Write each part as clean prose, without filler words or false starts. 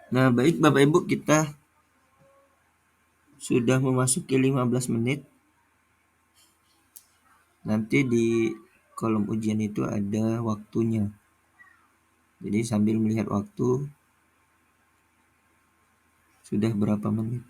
Nah, baik Bapak Ibu, kita sudah memasuki 15 menit. Nanti di kolom ujian itu ada waktunya. Jadi sambil melihat waktu, sudah berapa menit.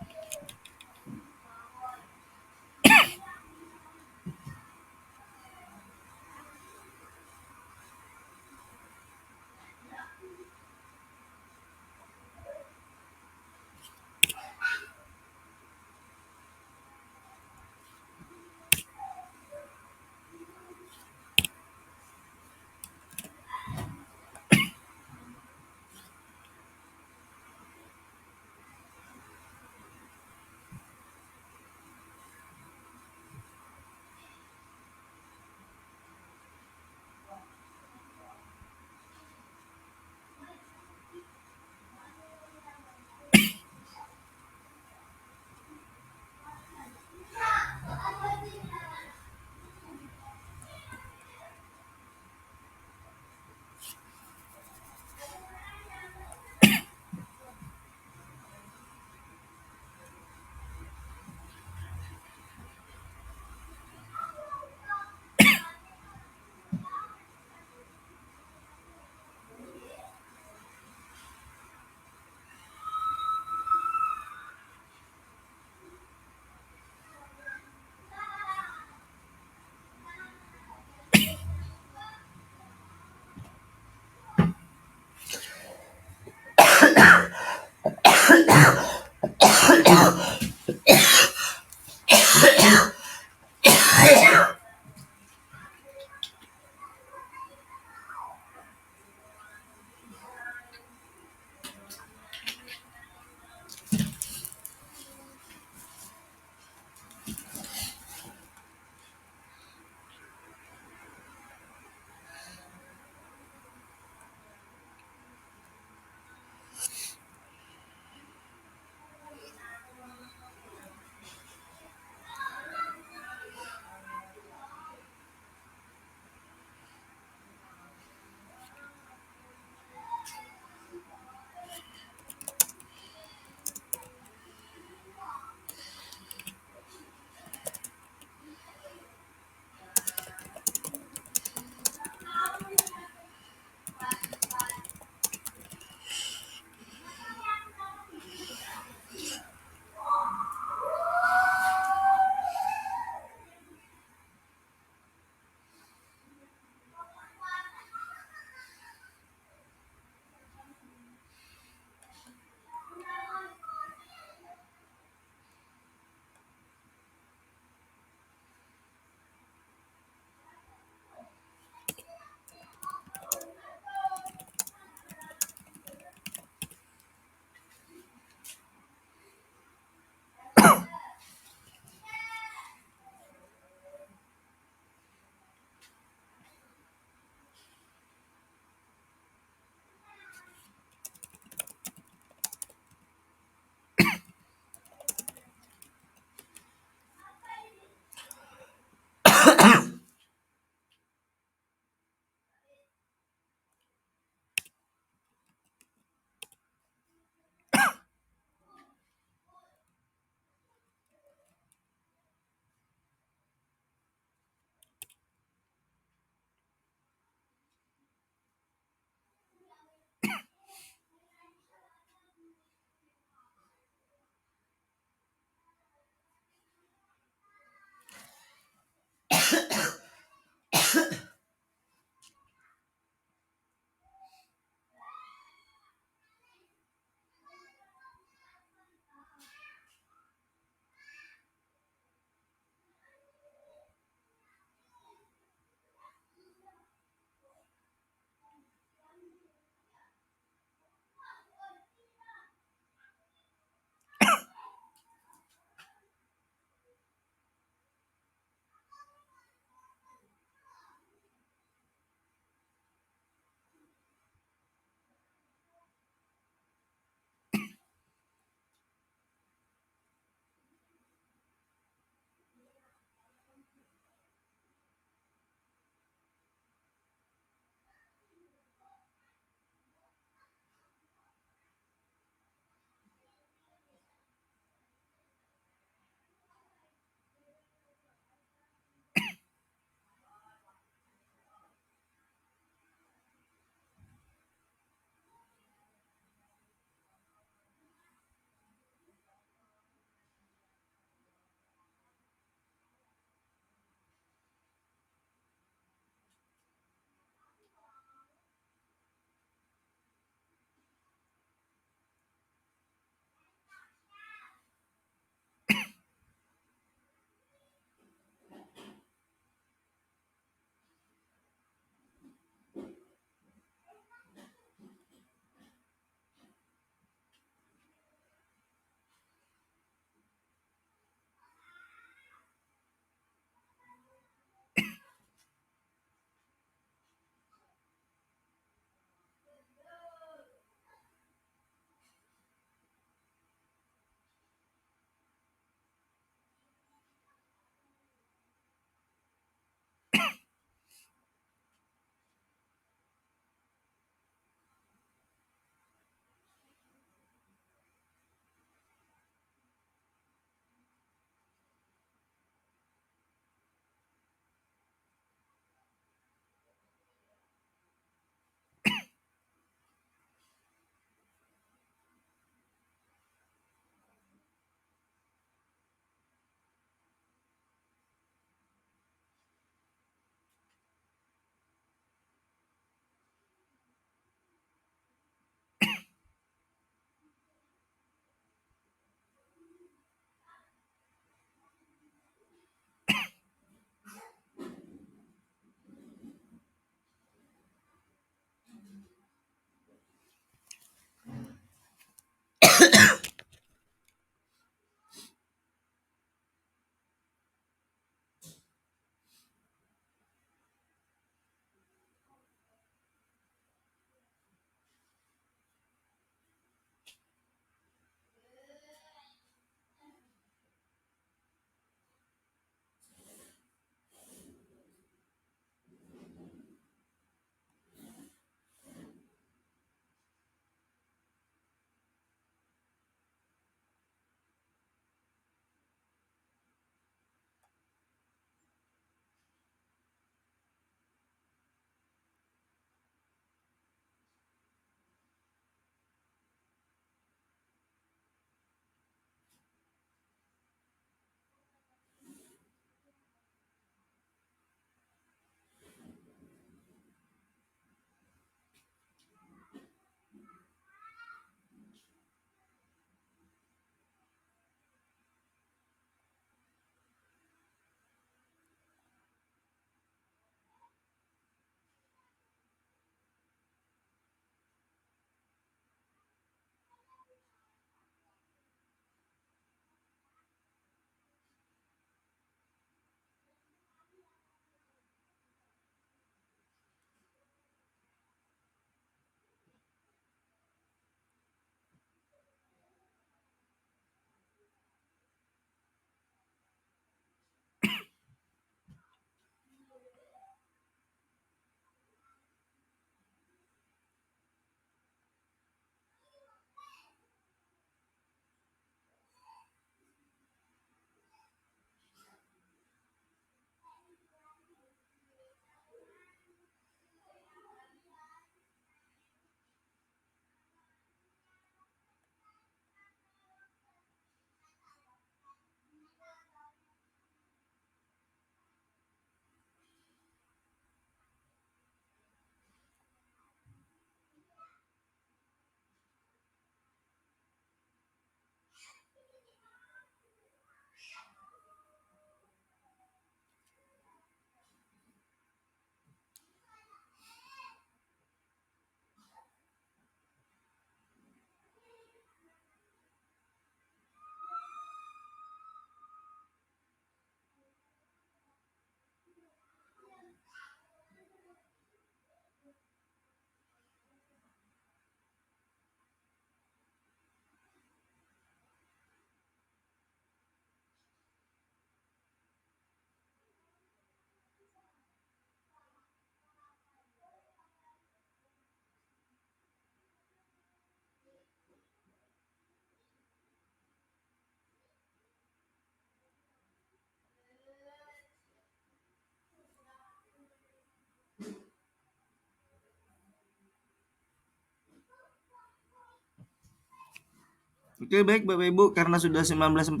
Oke, baik Bapak Ibu, karena sudah 19.45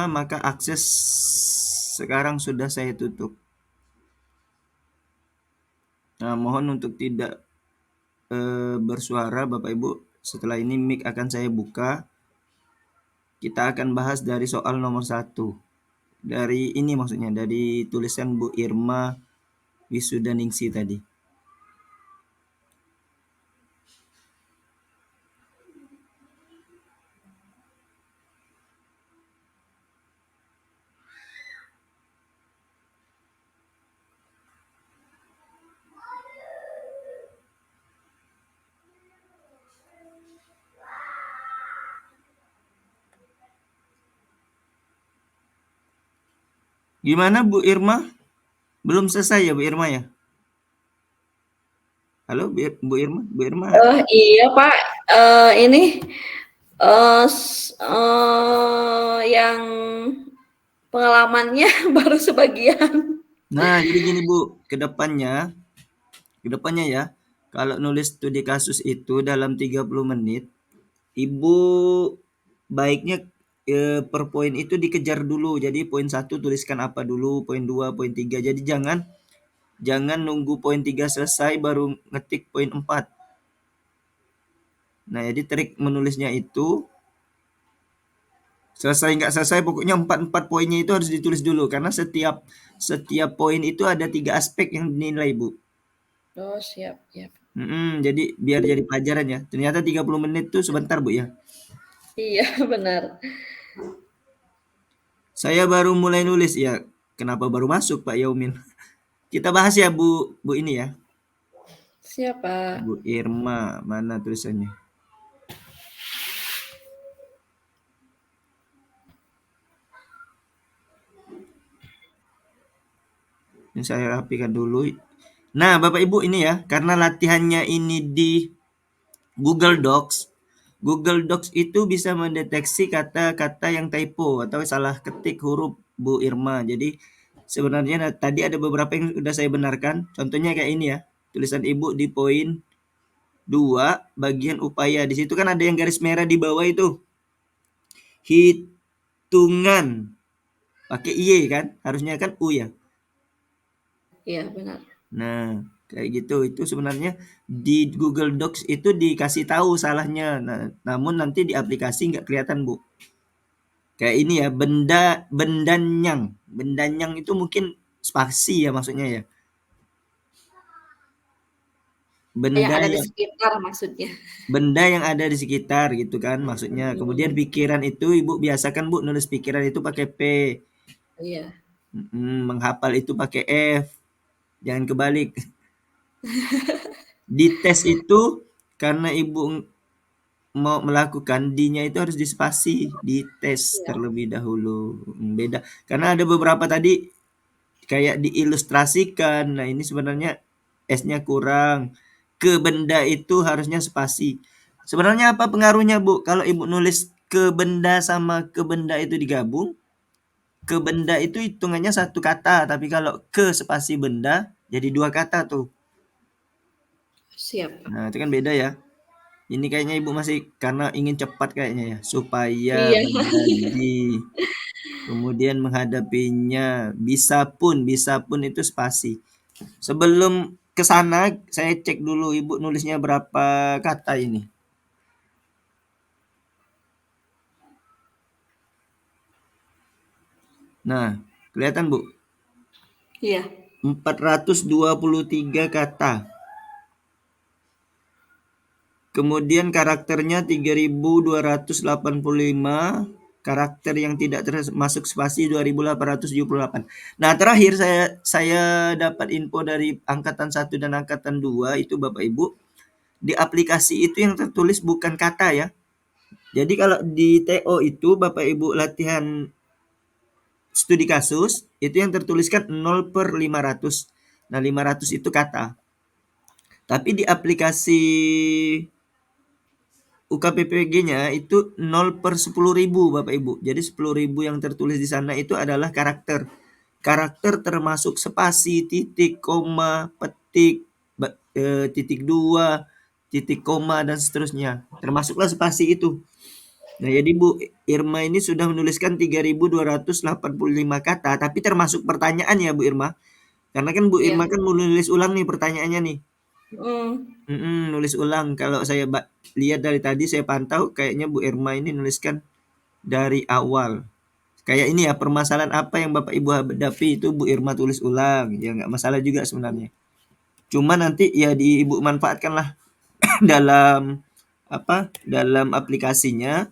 maka akses sekarang sudah saya tutup. Nah, mohon untuk tidak bersuara Bapak Ibu. Setelah ini mic akan saya buka. Kita akan bahas dari soal nomor 1. Dari ini maksudnya, dari tulisan Bu Irma Wisudaningsi tadi. Gimana Bu Irma? Belum selesai ya Bu Irma ya? Halo Bu Irma? Bu Irma? Iya Pak, ini yang pengalamannya baru sebagian. Nah, jadi gini Bu, kedepannya ya, kalau nulis studi kasus itu dalam 30 menit, Ibu baiknya per poin itu dikejar dulu. Jadi poin 1 tuliskan apa dulu, poin 2, poin 3. Jadi jangan jangan nunggu poin 3 selesai baru ngetik poin 4. Nah, jadi trik menulisnya itu selesai nggak selesai pokoknya 4 poinnya itu harus ditulis dulu karena setiap setiap poin itu ada 3 aspek yang dinilai, Bu. Oh, siap, siap. Jadi biar jadi pelajaran ya. Ternyata 30 menit tuh sebentar, Bu ya. Iya, benar. Saya baru mulai nulis ya. Kenapa baru masuk Pak Yaumin? Kita bahas ya Bu ini ya. Siap, Pak. Bu Irma, mana tulisannya? Ini saya rapikan dulu. Nah, Bapak Ibu ini ya, karena latihannya ini di Google Docs. Google Docs itu bisa mendeteksi kata-kata yang typo atau salah ketik huruf Bu Irma. Jadi sebenarnya tadi ada beberapa yang sudah saya benarkan. Contohnya kayak ini ya. Tulisan Ibu di poin 2 bagian upaya. Di situ kan ada yang garis merah di bawah itu. Hitungan. Pakai Y kan? Harusnya kan U ya. Iya, benar. Nah, kayak gitu. Itu sebenarnya di Google Docs itu dikasih tahu salahnya. Nah, namun nanti di aplikasi nggak kelihatan, Bu. Kayak ini ya, bendanyang. Bendanyang itu mungkin spasi ya maksudnya ya. Yang Benda ada di yang sekitar maksudnya. benda yang ada di sekitar gitu kan maksudnya. Kemudian Hmm, pikiran itu Ibu biasakan Bu nulis pikiran itu pakai P. iya, Menghafal itu pakai F. Jangan kebalik. Di tes itu karena Ibu mau melakukan D-nya itu harus dispasi, dites iya, terlebih dahulu. Beda. Karena ada beberapa tadi kayak diilustrasikan. Nah, ini sebenarnya S-nya kurang. Ke benda itu harusnya spasi. Sebenarnya apa pengaruhnya, Bu? Kalau Ibu nulis ke benda sama ke benda itu digabung, ke benda itu hitungannya satu kata, tapi kalau ke spasi benda jadi dua kata tuh. siap, Pak. Nah, itu kan beda ya. Ini kayaknya Ibu masih karena ingin cepat kayaknya ya, supaya Iya, menjadi kemudian menghadapinya bisa pun itu spasi. Sebelum ke sana saya cek dulu Ibu nulisnya berapa kata ini. Nah, kelihatan Bu, iya, 423 kata. Kemudian karakternya 3285, karakter yang tidak termasuk spasi 2878. Nah, terakhir saya dapat info dari angkatan 1 dan angkatan 2 itu Bapak Ibu, di aplikasi itu yang tertulis bukan kata ya. Jadi kalau di TO itu Bapak Ibu latihan studi kasus, itu yang tertuliskan 0/500. Nah, 500 itu kata. Tapi di aplikasi UKPPG-nya itu 0/10.000 Bapak Ibu. Jadi 10.000 yang tertulis di sana itu adalah karakter. Karakter termasuk spasi, titik, koma, petik, titik dua, titik koma dan seterusnya. Termasuklah spasi itu. Nah, jadi Bu Irma ini sudah menuliskan 3.285 kata, tapi termasuk pertanyaan ya Bu Irma? Karena kan Bu Iya. Irma kan mau nulis ulang nih pertanyaannya nih. Mhm. Nulis ulang. Kalau saya lihat dari tadi saya pantau kayaknya Bu Irma ini nuliskan dari awal. Kayak ini ya, permasalahan apa yang Bapak Ibu hadapi itu Bu Irma tulis ulang. Ya nggak masalah juga sebenarnya. Cuma nanti ya Ibu manfaatkanlah dalam apa? Dalam aplikasinya.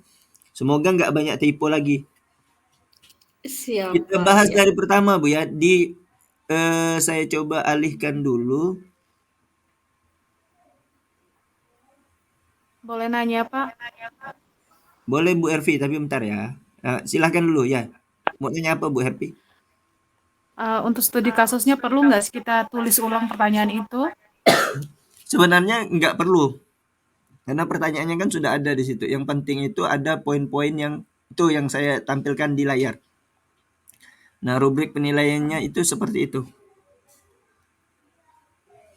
Semoga nggak banyak typo lagi. Siap, Kita Pak, bahas iya. dari pertama Bu ya. Saya coba alihkan dulu. Boleh nanya, Pak? Boleh Bu Hervi, tapi bentar ya. Silahkan dulu ya. Mau tanya apa Bu Hervi? Untuk studi kasusnya perlu nggak sih kita tulis ulang pertanyaan itu? Sebenarnya nggak perlu. Karena pertanyaannya kan sudah ada di situ. Yang penting itu ada poin-poin yang itu yang saya tampilkan di layar. Nah, rubrik penilaiannya itu seperti itu.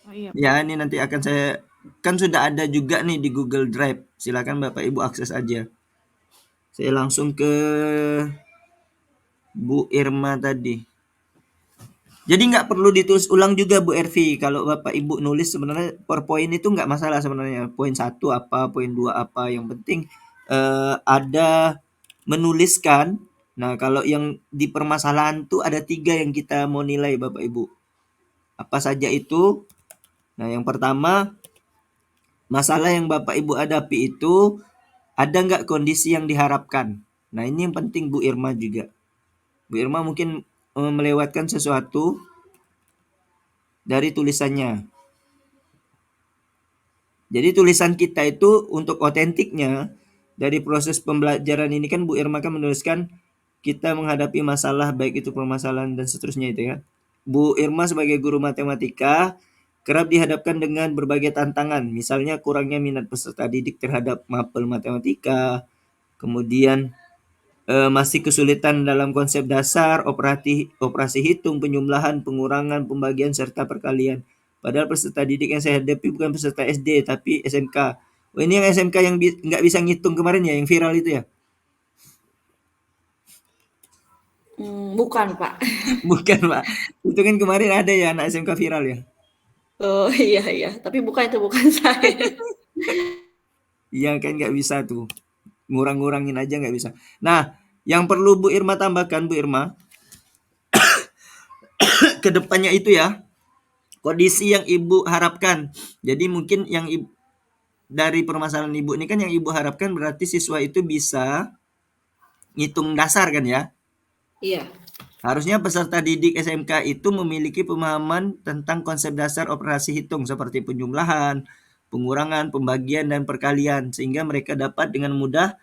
Oh iya, Ya, Pak. ini nanti akan saya kan sudah ada juga nih di Google Drive. Silakan Bapak Ibu akses aja. Saya langsung ke Bu Irma tadi. Jadi nggak perlu ditulis ulang juga Bu Ervi. Kalau Bapak Ibu nulis sebenarnya per poin itu nggak masalah sebenarnya. Poin satu apa, poin dua apa. Yang penting ada menuliskan. Nah kalau yang di permasalahan tuh ada 3 yang kita mau nilai Bapak Ibu. Apa saja itu? Nah yang pertama masalah yang Bapak Ibu hadapi itu ada nggak kondisi yang diharapkan. Nah ini yang penting Bu Irma juga. Bu Irma mungkin melewatkan sesuatu dari tulisannya. Jadi tulisan kita itu untuk otentiknya dari proses pembelajaran ini kan Bu Irma kan menuliskan kita menghadapi masalah baik itu permasalahan dan seterusnya itu ya. Bu Irma sebagai guru matematika kerap dihadapkan dengan berbagai tantangan, misalnya kurangnya minat peserta didik terhadap mapel matematika, kemudian masih kesulitan dalam konsep dasar, operasi hitung, penjumlahan, pengurangan, pembagian, serta perkalian. Padahal peserta didik yang saya hadapi bukan peserta SD, tapi SMK. Oh, ini yang SMK yang nggak bisa ngitung kemarin ya, yang viral itu ya? Bukan, Pak. Bukan, Pak. Itu kan kemarin ada ya anak SMK viral ya? Oh, iya iya, tapi itu bukan saya. Iya kan nggak bisa tuh. Ngurang-ngurangin aja nggak bisa. Nah, yang perlu Bu Irma tambahkan, Bu Irma, ke depannya itu ya, kondisi yang Ibu harapkan. Jadi mungkin yang dari permasalahan Ibu ini kan yang Ibu harapkan berarti siswa itu bisa ngitung dasar kan ya? Iya. Harusnya peserta didik SMK itu memiliki pemahaman tentang konsep dasar operasi hitung seperti penjumlahan, pengurangan, pembagian, dan perkalian sehingga mereka dapat dengan mudah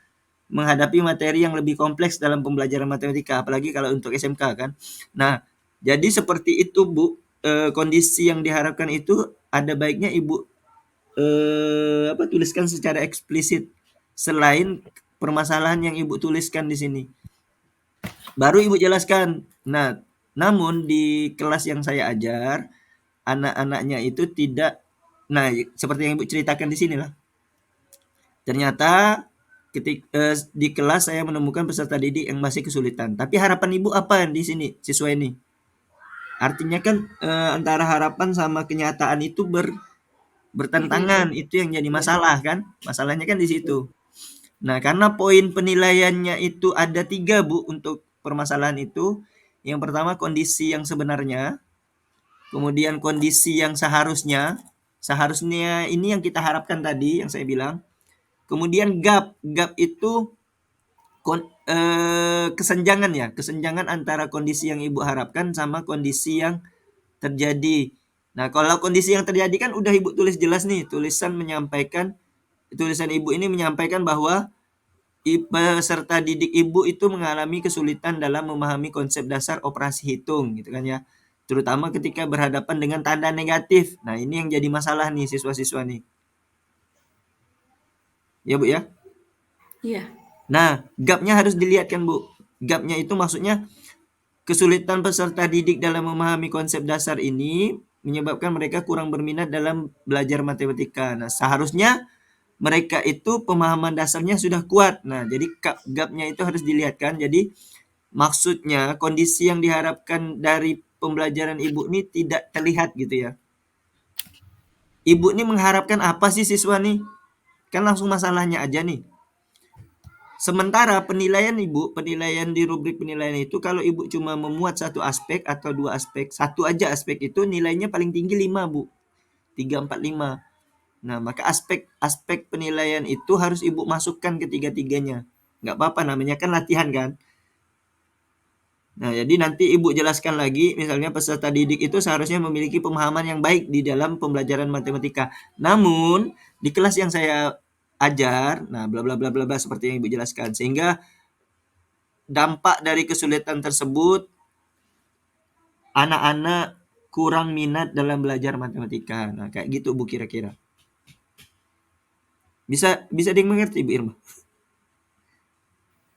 menghadapi materi yang lebih kompleks dalam pembelajaran matematika, apalagi kalau untuk SMK kan. Nah, jadi seperti itu Bu, kondisi yang diharapkan itu ada baiknya Ibu tuliskan secara eksplisit selain permasalahan yang Ibu tuliskan di sini. Baru Ibu jelaskan. Nah, namun di kelas yang saya ajar, anak-anaknya itu tidak seperti yang Ibu ceritakan di sini lah. Ternyata di kelas saya menemukan peserta didik yang masih kesulitan. Tapi harapan Ibu apa di sini siswa ini? Artinya kan antara harapan sama kenyataan itu bertentangan. Itu yang jadi Iya. masalah kan? Masalahnya kan di situ. Nah, karena poin penilaiannya itu ada 3 Bu untuk permasalahan itu. Yang pertama kondisi yang sebenarnya, kemudian kondisi yang seharusnya. Seharusnya ini yang kita harapkan tadi yang saya bilang. Kemudian gap. Gap itu kesenjangan ya, kesenjangan antara kondisi yang Ibu harapkan sama kondisi yang terjadi. Nah, kalau kondisi yang terjadi kan udah Ibu tulis jelas nih, tulisan Ibu ini menyampaikan bahwa peserta didik Ibu itu mengalami kesulitan dalam memahami konsep dasar operasi hitung gitu kan ya. Terutama ketika berhadapan dengan tanda negatif. Nah, ini yang jadi masalah nih siswa-siswa nih. Ya, Bu ya. Iya. Nah, gapnya harus dilihat kan, Bu. Gapnya itu maksudnya kesulitan peserta didik dalam memahami konsep dasar ini menyebabkan mereka kurang berminat dalam belajar matematika. Nah, seharusnya mereka itu pemahaman dasarnya sudah kuat. Nah, jadi gapnya itu harus dilihatkan. Jadi maksudnya kondisi yang diharapkan dari pembelajaran ibu ini tidak terlihat gitu ya. Ibu ini mengharapkan apa sih siswa nih? Kan langsung masalahnya aja nih. Sementara penilaian ibu, penilaian di rubrik penilaian itu kalau ibu cuma memuat satu aspek atau dua aspek, satu aja aspek itu nilainya paling tinggi 5 bu. 3, 4, 5. Nah, maka aspek penilaian itu harus ibu masukkan ketiga-tiganya. Nggak apa-apa, namanya kan latihan kan. Nah, jadi nanti ibu jelaskan lagi, misalnya peserta didik itu seharusnya memiliki pemahaman yang baik di dalam pembelajaran matematika. Namun, di kelas yang saya ajar, nah bla bla bla bla bla seperti yang ibu jelaskan. Sehingga dampak dari kesulitan tersebut, anak-anak kurang minat dalam belajar matematika. Nah, kayak gitu Bu kira-kira. Bisa bisa dimengerti Bu Irma?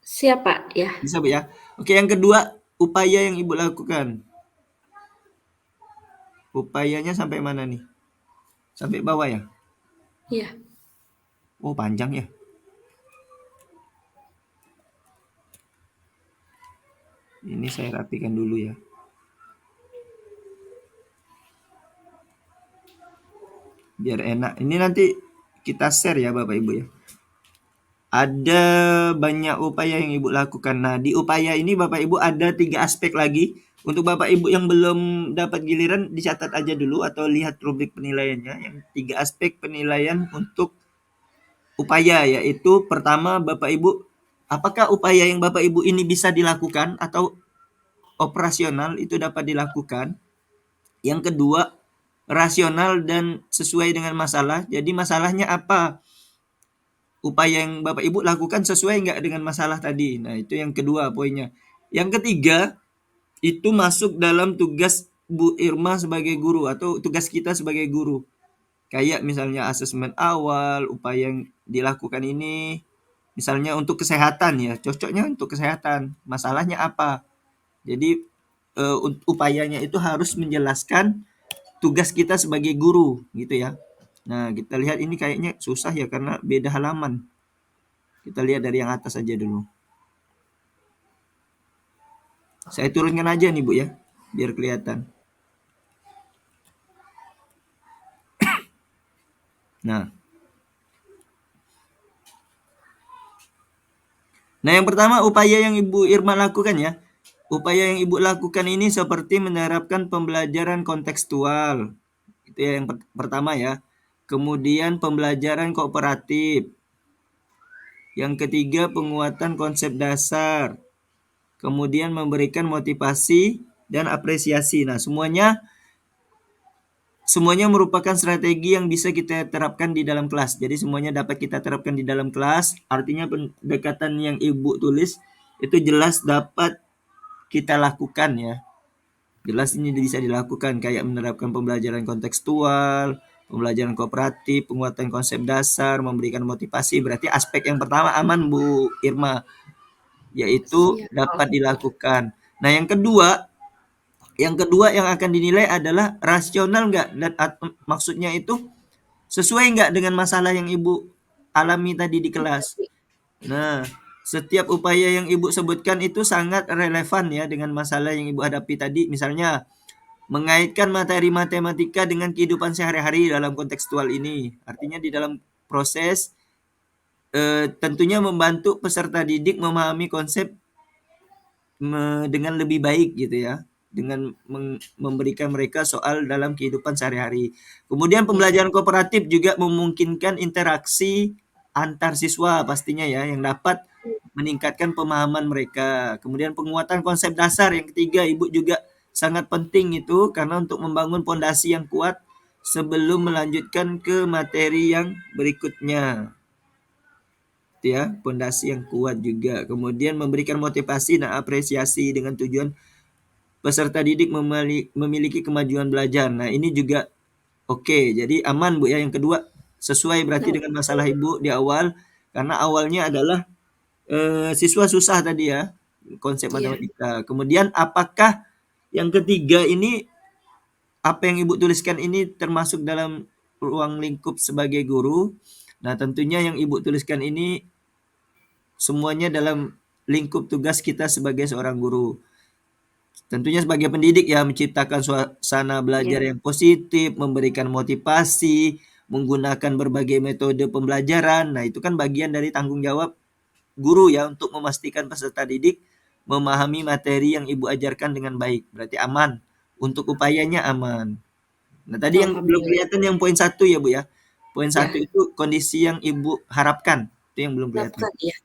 Siapa ya? Bisa Bu ya? Oke, yang kedua, upaya yang Ibu lakukan. Upayanya sampai mana nih? Sampai bawah ya? Iya. Oh, panjang ya. Ini saya rapikan dulu ya. Biar enak. Ini nanti kita share ya Bapak Ibu ya. Ada banyak upaya yang Ibu lakukan. Nah, di upaya ini Bapak Ibu ada 3 aspek lagi. Untuk Bapak Ibu yang belum dapat giliran, dicatat aja dulu atau lihat rubrik penilaiannya. Yang 3 aspek penilaian untuk upaya, yaitu pertama Bapak Ibu, apakah upaya yang Bapak Ibu ini bisa dilakukan atau operasional itu dapat dilakukan. Yang kedua, rasional dan sesuai dengan masalah. Jadi masalahnya apa? Upaya yang Bapak Ibu lakukan sesuai nggak dengan masalah tadi? Nah, itu yang kedua poinnya. Yang ketiga, itu masuk dalam tugas Bu Irma sebagai guru atau tugas kita sebagai guru. Kayak misalnya asesmen awal, upaya yang dilakukan ini, misalnya untuk kesehatan ya, cocoknya untuk kesehatan. Masalahnya apa? Jadi upayanya itu harus menjelaskan tugas kita sebagai guru gitu ya. Nah, kita lihat ini kayaknya susah ya karena beda halaman. Kita lihat dari yang atas aja dulu. Saya turunkan aja nih Bu ya, biar kelihatan. Nah, yang pertama upaya yang Ibu Irma lakukan ya. Upaya yang Ibu lakukan ini seperti menerapkan pembelajaran kontekstual. Itu ya yang pertama ya. Kemudian pembelajaran kooperatif. Yang ketiga, penguatan konsep dasar. Kemudian memberikan motivasi dan apresiasi. Nah, semuanya merupakan strategi yang bisa kita terapkan di dalam kelas. Jadi semuanya dapat kita terapkan di dalam kelas. Artinya pendekatan yang Ibu tulis itu jelas dapat kita lakukan ya. Jelas ini bisa dilakukan kayak menerapkan pembelajaran kontekstual, pembelajaran kooperatif, penguatan konsep dasar, memberikan motivasi. Berarti aspek yang pertama aman Bu Irma, yaitu Siap. dapat dilakukan. Nah, yang kedua yang akan dinilai adalah rasional nggak, dan maksudnya itu sesuai nggak dengan masalah yang Ibu alami tadi di kelas. Nah, setiap upaya yang Ibu sebutkan itu sangat relevan ya dengan masalah yang Ibu hadapi tadi. Misalnya, mengaitkan materi matematika dengan kehidupan sehari-hari dalam kontekstual ini. Artinya di dalam proses tentunya membantu peserta didik memahami konsep dengan lebih baik gitu ya. Dengan memberikan mereka soal dalam kehidupan sehari-hari. Kemudian pembelajaran kooperatif juga memungkinkan interaksi antar siswa pastinya ya, yang dapat meningkatkan pemahaman mereka. Kemudian penguatan konsep dasar yang ketiga, Ibu juga sangat penting itu karena untuk membangun pondasi yang kuat sebelum melanjutkan ke materi yang berikutnya. Itu ya, pondasi yang kuat juga. Kemudian memberikan motivasi dan apresiasi dengan tujuan peserta didik memiliki kemajuan belajar. Nah, ini juga oke. Jadi aman Bu ya. Yang kedua, sesuai berarti dengan masalah Ibu di awal karena awalnya adalah siswa susah tadi ya, konsep matematika. Kemudian apakah yang ketiga ini, apa yang Ibu tuliskan ini termasuk dalam ruang lingkup sebagai guru? Nah, tentunya yang Ibu tuliskan ini semuanya dalam lingkup tugas kita sebagai seorang guru. Tentunya sebagai pendidik ya, menciptakan suasana belajar Iya. yang positif, memberikan motivasi, menggunakan berbagai metode pembelajaran. Nah, itu kan bagian dari tanggung jawab guru ya, untuk memastikan peserta didik memahami materi yang Ibu ajarkan dengan baik. Berarti aman. Untuk upayanya aman. Nah, tadi yang belum Alhamdulillah. kelihatan yang poin 1 ya, Bu ya. Poin 1 Ya, itu kondisi yang Ibu harapkan. Itu yang belum kelihatan. lakukan ya.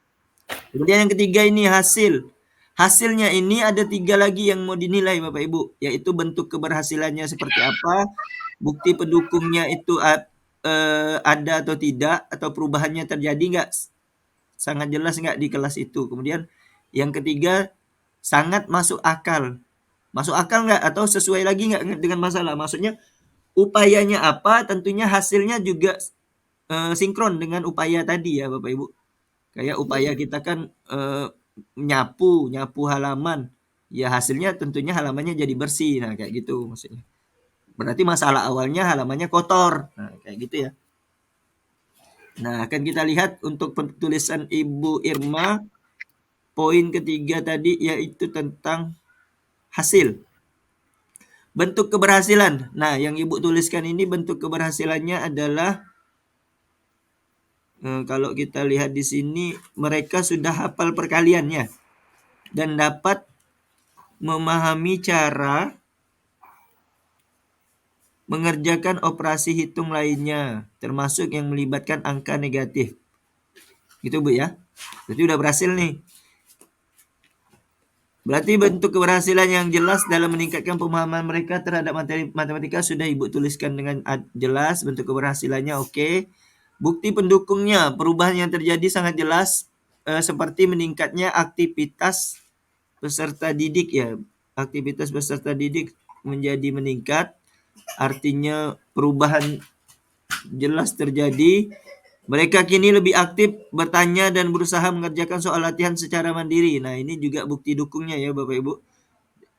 Kemudian yang ketiga ini hasil. Hasilnya ini ada 3 lagi yang mau dinilai Bapak Ibu, yaitu bentuk keberhasilannya seperti apa, bukti pendukungnya itu ada atau tidak, atau perubahannya terjadi nggak, sangat jelas nggak di kelas itu. Kemudian yang ketiga, sangat masuk akal. Masuk akal nggak atau sesuai lagi nggak dengan masalah. Maksudnya upayanya apa, tentunya hasilnya juga sinkron dengan upaya tadi ya Bapak Ibu. Kayak upaya Iya. kita kan nyapu halaman. Ya hasilnya tentunya halamannya jadi bersih. Nah, kayak gitu maksudnya. Berarti masalah awalnya halamannya kotor. Nah, kayak gitu ya. Nah, akan kita lihat untuk tulisan Ibu Irma, poin ketiga tadi yaitu tentang hasil. Bentuk keberhasilan. Nah, yang Ibu tuliskan ini bentuk keberhasilannya adalah kalau kita lihat di sini mereka sudah hafal perkaliannya dan dapat memahami cara mengerjakan operasi hitung lainnya, termasuk yang melibatkan angka negatif. Gitu Bu ya. Berarti udah berhasil nih. Berarti bentuk keberhasilan yang jelas dalam meningkatkan pemahaman mereka terhadap materi matematika sudah Ibu tuliskan dengan jelas, bentuk keberhasilannya oke. Bukti pendukungnya, perubahan yang terjadi sangat jelas, seperti meningkatnya aktivitas peserta didik ya. Aktivitas peserta didik menjadi meningkat, artinya perubahan jelas terjadi. Mereka kini lebih aktif bertanya dan berusaha mengerjakan soal latihan secara mandiri. Nah, ini juga bukti dukungnya ya Bapak Ibu.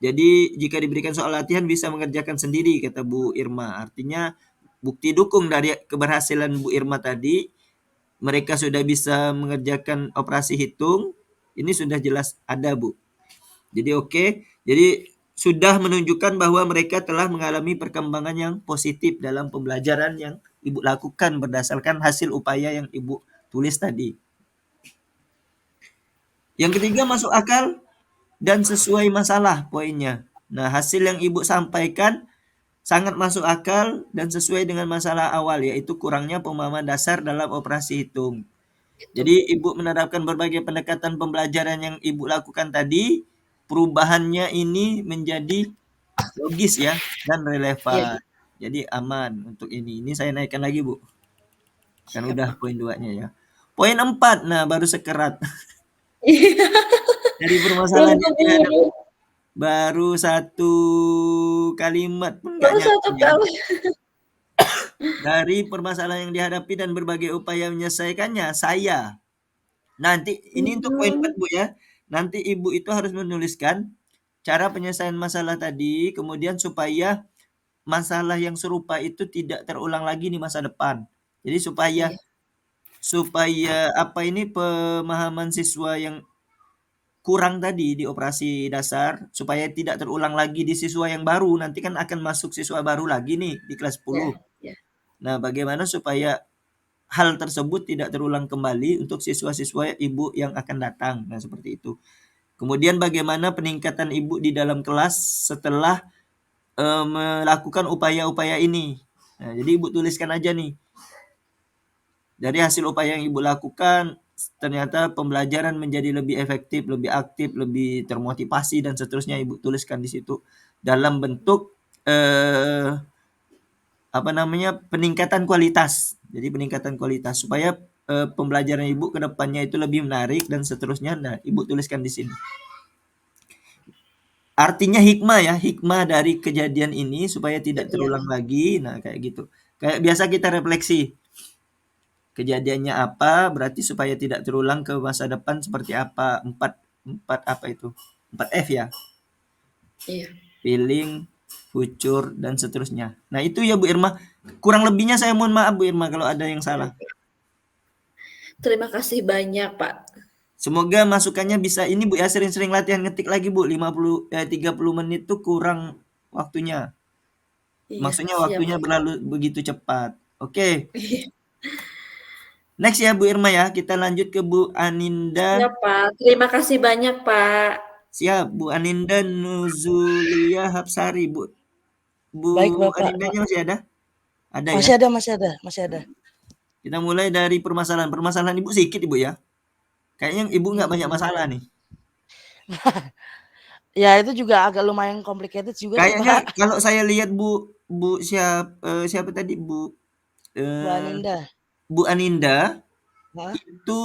Jadi jika diberikan soal latihan bisa mengerjakan sendiri kata Bu Irma. Artinya bukti dukung dari keberhasilan Bu Irma tadi, mereka sudah bisa mengerjakan operasi hitung. Ini sudah jelas ada Bu. Jadi oke. Jadi sudah menunjukkan bahwa mereka telah mengalami perkembangan yang positif dalam pembelajaran yang Ibu lakukan berdasarkan hasil upaya yang Ibu tulis tadi. Yang ketiga masuk akal dan sesuai masalah poinnya. Nah, hasil yang Ibu sampaikan sangat masuk akal dan sesuai dengan masalah awal, yaitu kurangnya pemahaman dasar dalam operasi hitung. Itu. Jadi Ibu menerapkan berbagai pendekatan pembelajaran yang Ibu lakukan tadi, perubahannya ini menjadi logis ya dan Iya, relevan. Jadi aman untuk ini. Ini saya naikkan lagi, Bu. Kan siap. udah poin 2-nya ya. Poin 4, nah baru sekerat. Dari Belum permasalahan yang dihadapi keburu. baru satu kalimat pun nggak Baru nyampe satu ya. kali. Dari permasalahan yang dihadapi dan berbagai upaya menyelesaikannya, saya. Nanti ini untuk poin 4 Bu ya. Nanti Ibu itu harus menuliskan cara penyelesaian masalah tadi, kemudian supaya masalah yang serupa itu tidak terulang lagi di masa depan. Jadi supaya Iya, supaya apa ini pemahaman siswa yang kurang tadi di operasi dasar supaya tidak terulang lagi di siswa yang baru. Nanti kan akan masuk siswa baru lagi nih di kelas iya, 10. iya. Nah, bagaimana supaya hal tersebut tidak terulang kembali untuk siswa-siswa Ibu yang akan datang. Nah, seperti itu. Kemudian bagaimana peningkatan Ibu di dalam kelas setelah melakukan upaya-upaya ini. Nah, jadi Ibu tuliskan aja nih. Dari hasil upaya yang Ibu lakukan, ternyata pembelajaran menjadi lebih efektif, lebih aktif, lebih termotivasi dan seterusnya Ibu tuliskan di situ dalam bentuk apa namanya peningkatan kualitas. Jadi peningkatan kualitas supaya pembelajaran Ibu ke depannya itu lebih menarik dan seterusnya. Nah, Ibu tuliskan di sini. Artinya hikmah ya, hikmah dari kejadian ini supaya tidak Iya, terulang lagi. Nah, kayak gitu. Kayak biasa kita refleksi. Kejadiannya apa, berarti supaya tidak terulang ke masa depan seperti apa. Empat, empat apa itu? 4F ya. iya. Feeling, future, dan seterusnya. Nah, itu ya Bu Irma. Kurang lebihnya saya mohon maaf Bu Irma kalau ada yang salah. Terima kasih banyak, Pak. Semoga masukannya bisa ini Bu ya, sering-sering latihan ngetik lagi Bu, 30 menit tuh kurang waktunya. Iya, Maksudnya siap, waktunya Pak. berlalu begitu cepat. Oke, Iya, next ya Bu Irma ya, kita lanjut ke Bu Aninda. siap, Pak. Terima kasih banyak, Pak. Siap, Bu Aninda Nuzulia Hapsari, Bu. Bu Baik Bapak, Anindanya masih ada? Ada ya. masih ada, masih ada, masih ada. Kita mulai dari permasalahan. Permasalahan Ibu sedikit Ibu ya. Kayaknya Ibu nggak banyak Hmm, masalah nih. ya itu juga agak lumayan complicated juga sih Kayaknya Pak. kalau saya lihat siapa tadi Bu eh, Aninda. Bu Aninda Hah? itu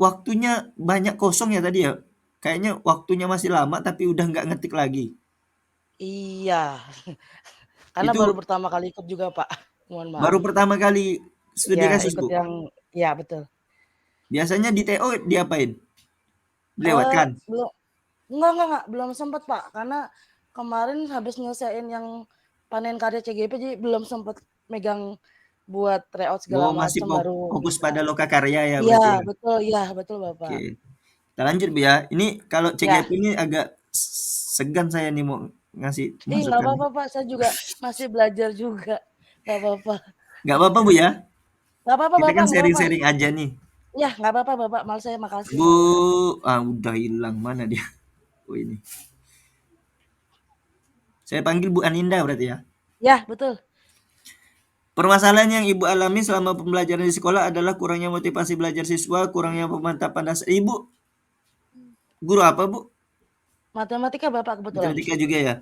waktunya banyak kosong ya tadi ya. Kayaknya waktunya masih lama tapi udah nggak ngetik lagi. Iya, karena Itu baru pertama kali ikut juga Pak. Mohon baru maaf. pertama kali studi Ya, kasus ikut Bu. yang ya betul. Biasanya di TO diapain? Eh Dilewatkan. belum enggak, belum sempat Pak, karena kemarin habis nyelesain yang panen karya CGP jadi belum sempat megang buat tryout segala Oh, masih macam baru fokus bisa. pada loka karya ya Iya, berarti ya. betul Bapak. Oke. Kita lanjut Bu ya. Ini kalau CGP Ya. ini agak segan saya nih mau ngasih Nggak masukan. apa-apa Pak, saya juga masih belajar juga. Nggak apa-apa. Nggak apa-apa Bu ya. Nggak apa-apa Kita Bapak, kan nggak apa-apa. sharing-sharing aja nih. Ya, nggak apa-apa Bapak, malah saya makasih Bu, malahan. udah hilang mana dia? Oh ini. Saya panggil Bu Aninda berarti ya. Ya, betul. Permasalahan yang Ibu alami selama pembelajaran di sekolah adalah kurangnya motivasi belajar siswa, kurangnya pemantapan dasar. Ibu guru apa Bu? Matematika Bapak kebetulan. Matematika juga ya.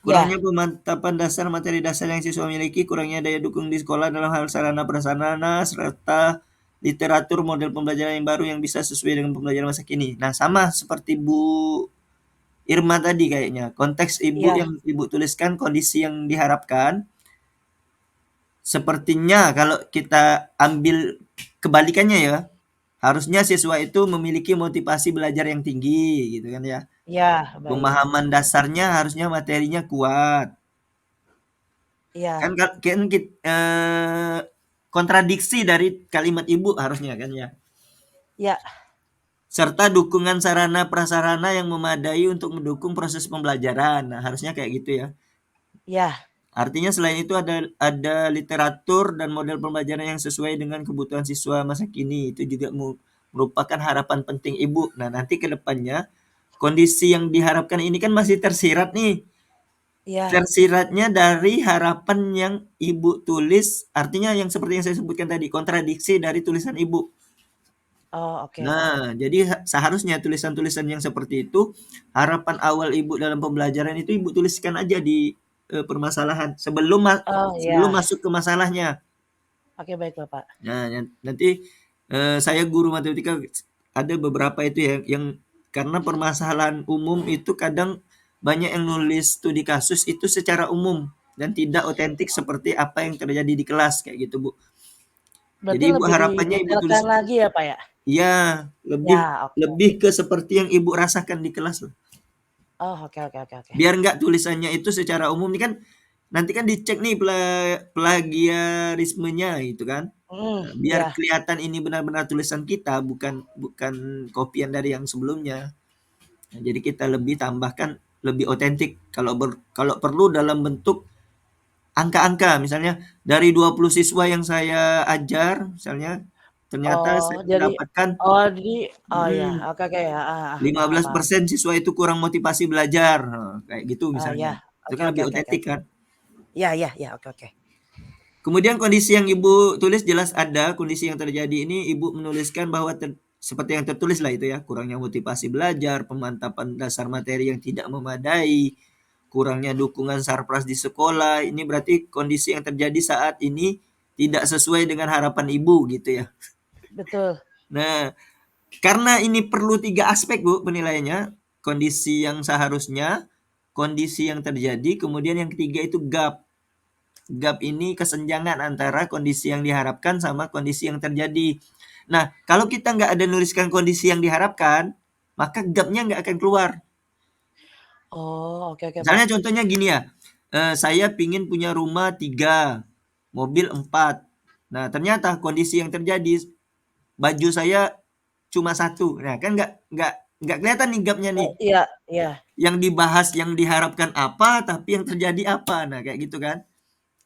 Ya, Kurangnya pemantapan dasar materi dasar yang siswa miliki, kurangnya daya dukung di sekolah dalam hal sarana prasarana serta literatur model pembelajaran yang baru yang bisa sesuai dengan pembelajaran masa kini. Nah, sama seperti Bu Irma tadi kayaknya. Konteks Ibu ya, yang Ibu tuliskan kondisi yang diharapkan. Sepertinya kalau kita ambil kebalikannya ya, harusnya siswa itu memiliki motivasi belajar yang tinggi gitu kan ya. ya, baik. Pemahaman dasarnya harusnya materinya kuat. Kan Ya, kontradiksi dari kalimat Ibu harusnya kan ya. ya, Serta dukungan sarana prasarana yang memadai untuk mendukung proses pembelajaran. Nah, harusnya kayak gitu ya. ya, Artinya selain itu ada literatur dan model pembelajaran yang sesuai dengan kebutuhan siswa masa kini. Itu juga merupakan harapan penting Ibu. Nah, nanti ke depannya kondisi yang diharapkan ini kan masih tersirat nih. ya. Tersiratnya dari harapan yang Ibu tulis, artinya yang seperti yang saya sebutkan tadi, kontradiksi dari tulisan Ibu. Oh, oke, Pak. Nah, jadi seharusnya tulisan-tulisan yang seperti itu, harapan awal Ibu dalam pembelajaran itu Ibu tuliskan aja di permasalahan Oh, sebelum ya. masuk ke masalahnya. Oke, baik Bapak. Nah, nanti saya guru matematika ada beberapa itu ya yang karena permasalahan umum itu kadang banyak yang nulis studi kasus itu secara umum dan tidak otentik seperti apa yang terjadi di kelas kayak gitu, Bu. Jadi Berarti Ibu lebih harapannya Ibu tulis didetailkan lagi ya, Pak ya? iya, lebih Ya, oke. lebih ke seperti yang Ibu rasakan di kelas loh. Oh, oke. Biar nggak tulisannya itu secara umum ini kan nanti kan dicek nih plagiarismenya gitu kan. Nah, biar Ya, kelihatan ini benar-benar tulisan kita bukan bukan kopian dari yang sebelumnya. Nah, jadi kita lebih tambahkan lebih otentik kalau perlu dalam bentuk angka-angka misalnya dari 20 siswa yang saya ajar misalnya ternyata oh, saya mendapatkan oh ya, hmm, oke ya, paham. 15% siswa itu kurang motivasi belajar. Nah, kayak gitu Ya, misalnya. Itu kan lebih oke. otentik kan. Ya, oke. Kemudian kondisi yang Ibu tulis jelas ada kondisi yang terjadi ini Ibu menuliskan bahwa seperti yang tertulis lah itu ya, kurangnya motivasi belajar, pemantapan dasar materi yang tidak memadai, kurangnya dukungan sarpras di sekolah. Ini berarti kondisi yang terjadi saat ini tidak sesuai dengan harapan Ibu gitu ya. Betul. Nah, karena ini perlu 3 aspek Bu penilaiannya, kondisi yang seharusnya, kondisi yang terjadi, kemudian yang ketiga itu gap. Gap ini kesenjangan antara kondisi yang diharapkan sama kondisi yang terjadi. Nah, kalau kita nggak ada nuliskan kondisi yang diharapkan, maka gapnya nggak akan keluar. Oh, oke Pak. Misalnya contohnya gini ya, saya pingin punya rumah 3, mobil 4. Nah, ternyata kondisi yang terjadi baju saya cuma satu. Nah, kan nggak kelihatan nih gapnya nih. Iya, iya. Yang dibahas, yang diharapkan apa, tapi yang terjadi apa. Nah, kayak gitu kan.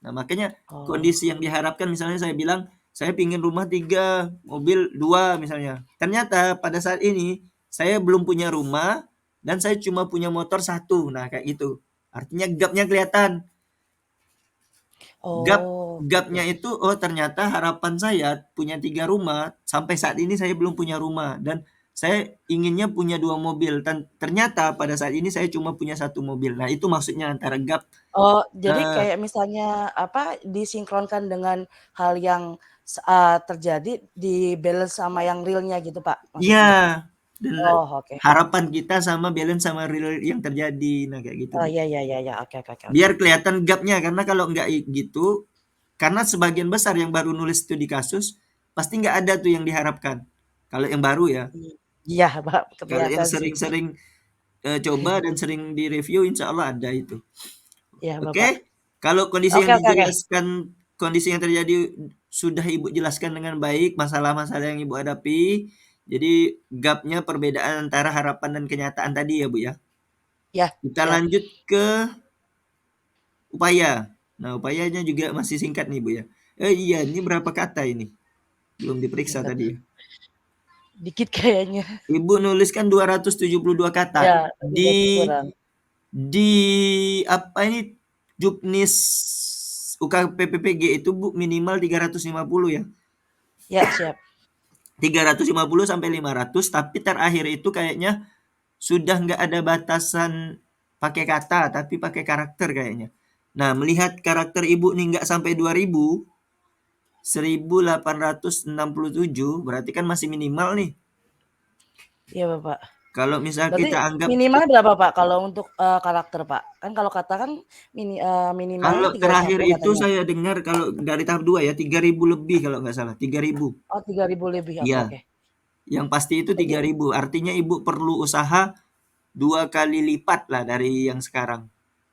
Nah, makanya Oh. kondisi yang diharapkan misalnya saya bilang, saya pingin rumah 3, mobil 2 misalnya. Ternyata pada saat ini saya belum punya rumah dan saya cuma punya motor 1. Nah, kayak gitu. Artinya gapnya kelihatan. Gap Oh, gapnya oke. itu, oh ternyata harapan saya punya 3 rumah, sampai saat ini saya belum punya rumah dan saya inginnya punya 2 mobil dan ternyata pada saat ini saya cuma punya 1 mobil. Nah, itu maksudnya antara gap. Oh, jadi Nah, kayak misalnya apa, disinkronkan dengan hal yang terjadi, di-balance sama yang real-nya gitu, Pak, maksudnya? iya, dan Oh, oke. harapan kita sama balance sama real yang terjadi. Nah, kayak gitu, Oh, Bu. iya iya iya iya, oke oke oke oke. Biar kelihatan gapnya karena kalau nggak gitu, karena sebagian besar yang baru nulis studi kasus, pasti nggak ada tuh yang diharapkan. Kalau yang baru ya. Iya, Pak, Kalau yang kelihatan sih. sering-sering coba dan sering direview, insya Allah ada itu. Iya, Bapak. Oke, kalau kondisi Oke yang oke oke. dijelaskan, kondisi yang terjadi sudah Ibu jelaskan dengan baik, masalah-masalah yang Ibu hadapi. Jadi gapnya perbedaan antara harapan dan kenyataan tadi ya Bu ya. Ya, Kita siap. lanjut ke upaya. Nah, upayanya juga masih singkat nih Bu ya. Iya, ini berapa kata ini? Belum diperiksa Bentar, tadi ya. dikit kayaknya. Ibu nuliskan 272 kata. Ya, tapi berarti kurang. Di apa ini, Juknis UKPPPG itu Bu minimal 350 ya. Ya, siap. 350 sampai 500, tapi terakhir itu kayaknya sudah nggak ada batasan pakai kata, tapi pakai karakter kayaknya. Nah, melihat karakter Ibu nih nggak sampai 2000, 1867, berarti kan masih minimal nih. Iya, Bapak. Kalau misal Berarti kita anggap, minimalnya berapa, Pak, kalau untuk karakter, Pak? Kan kalau kata kan minimalnya kalau 3 terakhir sampai itu katanya. saya dengar kalau dari tahap 2 ya, 3000 lebih kalau nggak salah, 3000. Oh, 3.000 lebih. Oke Iya, oke. yang pasti itu Berarti 3000. Artinya Ibu perlu usaha 2 kali lipat lah dari yang sekarang,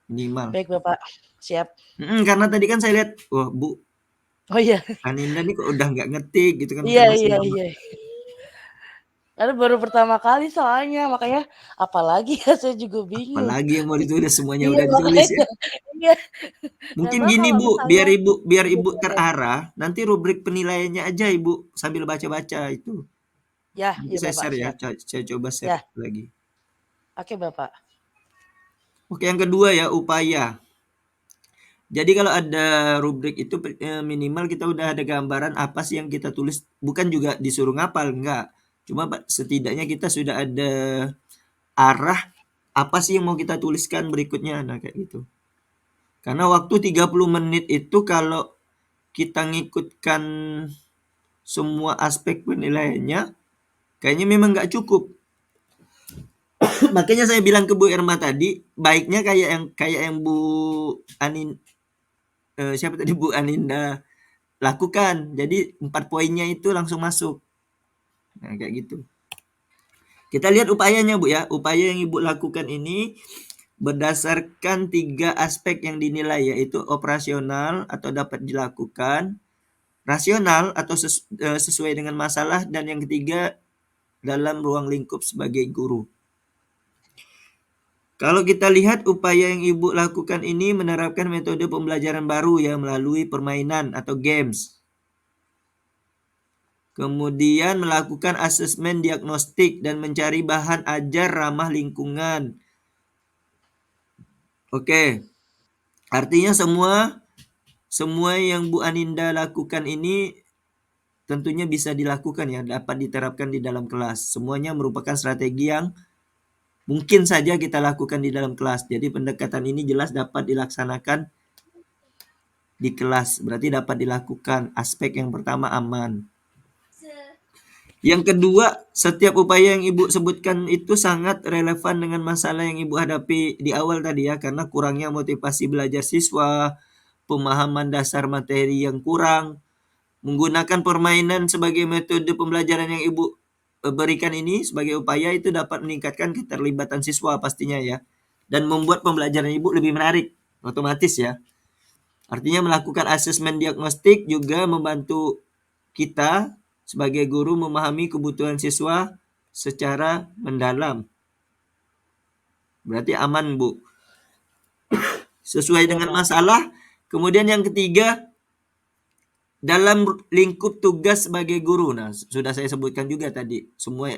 minimal. baik, Bapak. Siap. Karena tadi kan saya lihat, wah Bu Oh iya. Aninda nih kok udah nggak ngetik gitu kan Iya masih iya lama. iya. Karena baru pertama kali soalnya, makanya apalagi ya saya juga bingung. Apalagi yang mau ditulis, semuanya Iya, udah ditulis ya. makanya. Iya. Mungkin Karena gini kalau Bu, misalnya biar Ibu oke. terarah, nanti rubrik penilaiannya aja Ibu sambil baca-baca itu. Ya, Nanti iya saya Bapak, share ya, siap. saya coba share Ya, lagi. oke Bapak. Oke, yang kedua ya, upaya. Jadi kalau ada rubrik itu minimal kita udah ada gambaran apa sih yang kita tulis, bukan juga disuruh ngapal, enggak. Cuma setidaknya kita sudah ada arah apa sih yang mau kita tuliskan berikutnya, nah kayak gitu. Karena waktu 30 menit itu kalau kita ngikutkan semua aspek penilaiannya, kayaknya memang nggak cukup. Makanya saya bilang ke Bu Irma tadi, baiknya kayak yang Bu Anin, siapa tadi, Bu Aninda lakukan. Jadi 4 poinnya itu langsung masuk. Nah, kayak gitu. Kita lihat upayanya Bu ya. Upaya yang Ibu lakukan ini berdasarkan 3 aspek yang dinilai, yaitu operasional atau dapat dilakukan, rasional atau sesuai dengan masalah, dan yang ketiga dalam ruang lingkup sebagai guru. Kalau kita lihat upaya yang Ibu lakukan ini menerapkan metode pembelajaran baru ya melalui permainan atau games. Kemudian melakukan asesmen diagnostik dan mencari bahan ajar ramah lingkungan. Oke, artinya semua yang Bu Aninda lakukan ini tentunya bisa dilakukan ya, dapat diterapkan di dalam kelas. Semuanya merupakan strategi yang mungkin saja kita lakukan di dalam kelas. Jadi pendekatan ini jelas dapat dilaksanakan di kelas. Berarti dapat dilakukan. Aspek yang pertama aman. Yang kedua, setiap upaya yang Ibu sebutkan itu sangat relevan dengan masalah yang Ibu hadapi di awal tadi ya, karena kurangnya motivasi belajar siswa, pemahaman dasar materi yang kurang. Menggunakan permainan sebagai metode pembelajaran yang Ibu berikan ini sebagai upaya itu dapat meningkatkan keterlibatan siswa pastinya ya, dan membuat pembelajaran Ibu lebih menarik otomatis ya. Artinya melakukan asesmen diagnostik juga membantu kita sebagai guru memahami kebutuhan siswa secara mendalam. Berarti aman, Bu. Sesuai Iya, dengan Pak. masalah. Kemudian yang ketiga, dalam lingkup tugas sebagai guru. Nah, sudah saya sebutkan juga tadi. Semua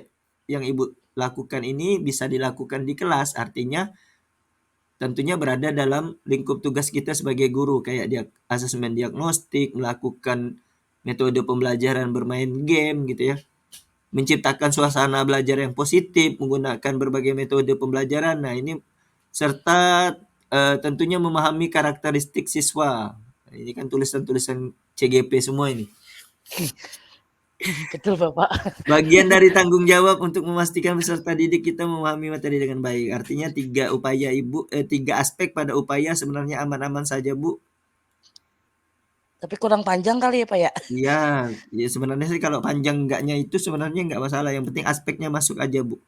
yang Ibu lakukan ini bisa dilakukan di kelas. Artinya tentunya berada dalam lingkup tugas kita sebagai guru. Kayak asesmen diagnostik, melakukan metode pembelajaran bermain game gitu ya. Menciptakan suasana belajar yang positif, menggunakan berbagai metode pembelajaran. Nah, ini serta tentunya memahami karakteristik siswa. Nah, ini kan tulisan-tulisan CGP semua ini. Betul, Bapak. Bagian dari tanggung jawab untuk memastikan peserta didik kita memahami materi dengan baik. Artinya tiga aspek pada upaya sebenarnya aman-aman saja, Bu. Tapi kurang panjang kali ya, Pak ya? Iya, ya sebenarnya sih kalau panjang enggaknya itu sebenarnya enggak masalah. Yang penting aspeknya masuk aja, Bu.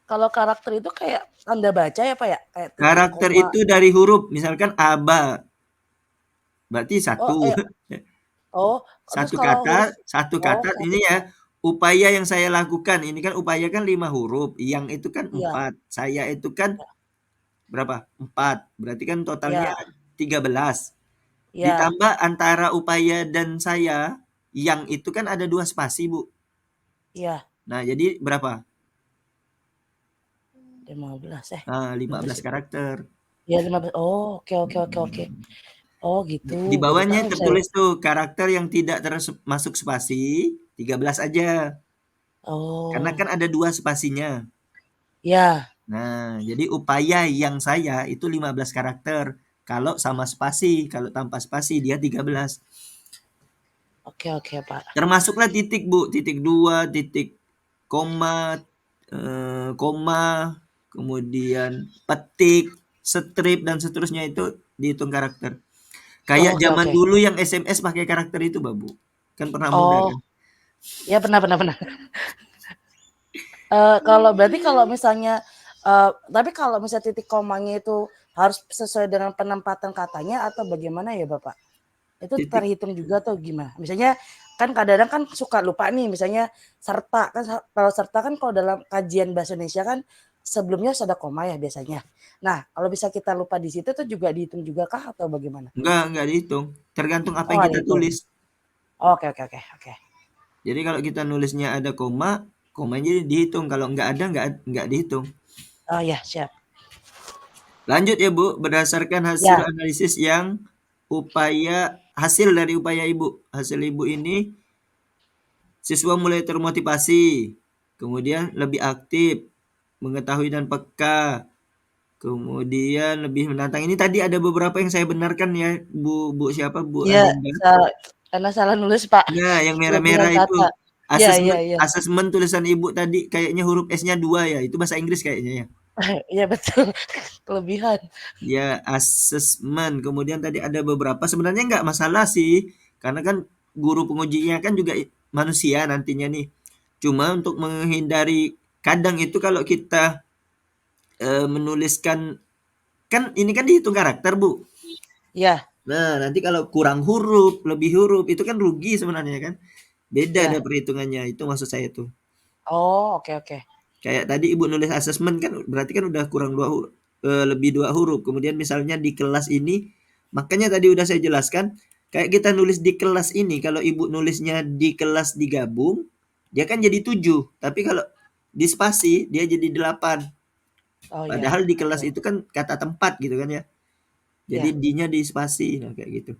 Kalau karakter itu kayak tanda baca ya, Pak ya? Kayak titik, Karakter koma. itu dari huruf, misalkan aba, berarti Oh, satu. terus Satu kalau huruf kata satu ini ya, upaya yang saya lakukan. Ini kan upaya kan 5 huruf, yang itu kan iya, 4. Saya itu kan berapa? 4. Berarti kan totalnya iya, 13. iya, Ditambah antara upaya dan saya, yang itu kan ada 2 spasi, Bu. iya. Nah, jadi berapa? 15 Nah, 15 15 ya? karakter. Iya 15. Oh, oke. Oh gitu, Di baru bawahnya tahu saya. tertulis tuh karakter yang tidak termasuk spasi, 13 aja. Karena kan Oh, ada 2 spasinya. ya. Nah, jadi upaya yang saya itu 15 karakter. Kalau sama spasi, kalau tanpa spasi dia 13. Oke, Pak. Termasuklah titik, Bu. Titik 2, titik koma, koma, kemudian petik, strip dan seterusnya itu dihitung karakter. Oh, Kayak zaman oke. dulu yang SMS pakai karakter itu, Babu. Kan pernah muda Oh, kan? ya benar. Kalau berarti kalau misalnya tapi kalau misalnya titik komanya itu harus sesuai dengan penempatan katanya atau bagaimana ya, Bapak? Itu Titik terhitung juga atau gimana? Misalnya kan kadang-kadang kan suka lupa nih, misalnya serta kan kalau serta kan kalau dalam kajian bahasa Indonesia kan sebelumnya sudah koma ya biasanya. Nah, kalau bisa kita lupa di situ tuh juga dihitung juga kah atau bagaimana? enggak dihitung. Tergantung apa Oh, yang nggak kita dihitung. tulis. Oke. Jadi kalau kita nulisnya ada koma, komanya dihitung. Kalau enggak ada, enggak dihitung. Oh ya, siap. Lanjut ya Bu, berdasarkan hasil Ya, analisis yang hasil dari upaya Ibu. Hasil Ibu ini siswa mulai termotivasi, kemudian lebih aktif, mengetahui dan peka, kemudian lebih menantang. Ini tadi ada beberapa yang saya benarkan ya, Bu siapa? Bu iya, Aninda. karena salah nulis, Pak. Nah, yang Kelebihan merah-merah itu kata. asesmen Iya. asesmen tulisan Ibu tadi kayaknya huruf S-nya 2 ya. Itu bahasa Inggris kayaknya ya. Iya betul, kelebihan. Ya, asesmen. Kemudian tadi ada beberapa sebenarnya nggak masalah sih, karena kan guru pengujinya kan juga manusia nantinya nih. Cuma untuk menghindari kadang itu kalau kita menuliskan kan ini kan dihitung karakter, Bu. Iya, Nah, nanti kalau kurang huruf, lebih huruf itu kan rugi sebenarnya kan. Beda ada iya. perhitungannya. Itu maksud saya tuh. Oh, oke. Kayak tadi Ibu nulis asesmen kan berarti kan udah kurang lebih 2 huruf. Kemudian misalnya di kelas ini, makanya tadi udah saya jelaskan, kayak kita nulis di kelas ini, kalau Ibu nulisnya di kelas digabung, dia kan jadi 7. Tapi kalau di spasi, dia jadi 8. Oh iya, Padahal di kelas betul. itu kan kata tempat gitu kan ya. Jadi Iya, D-nya di spasi, nah kayak gitu.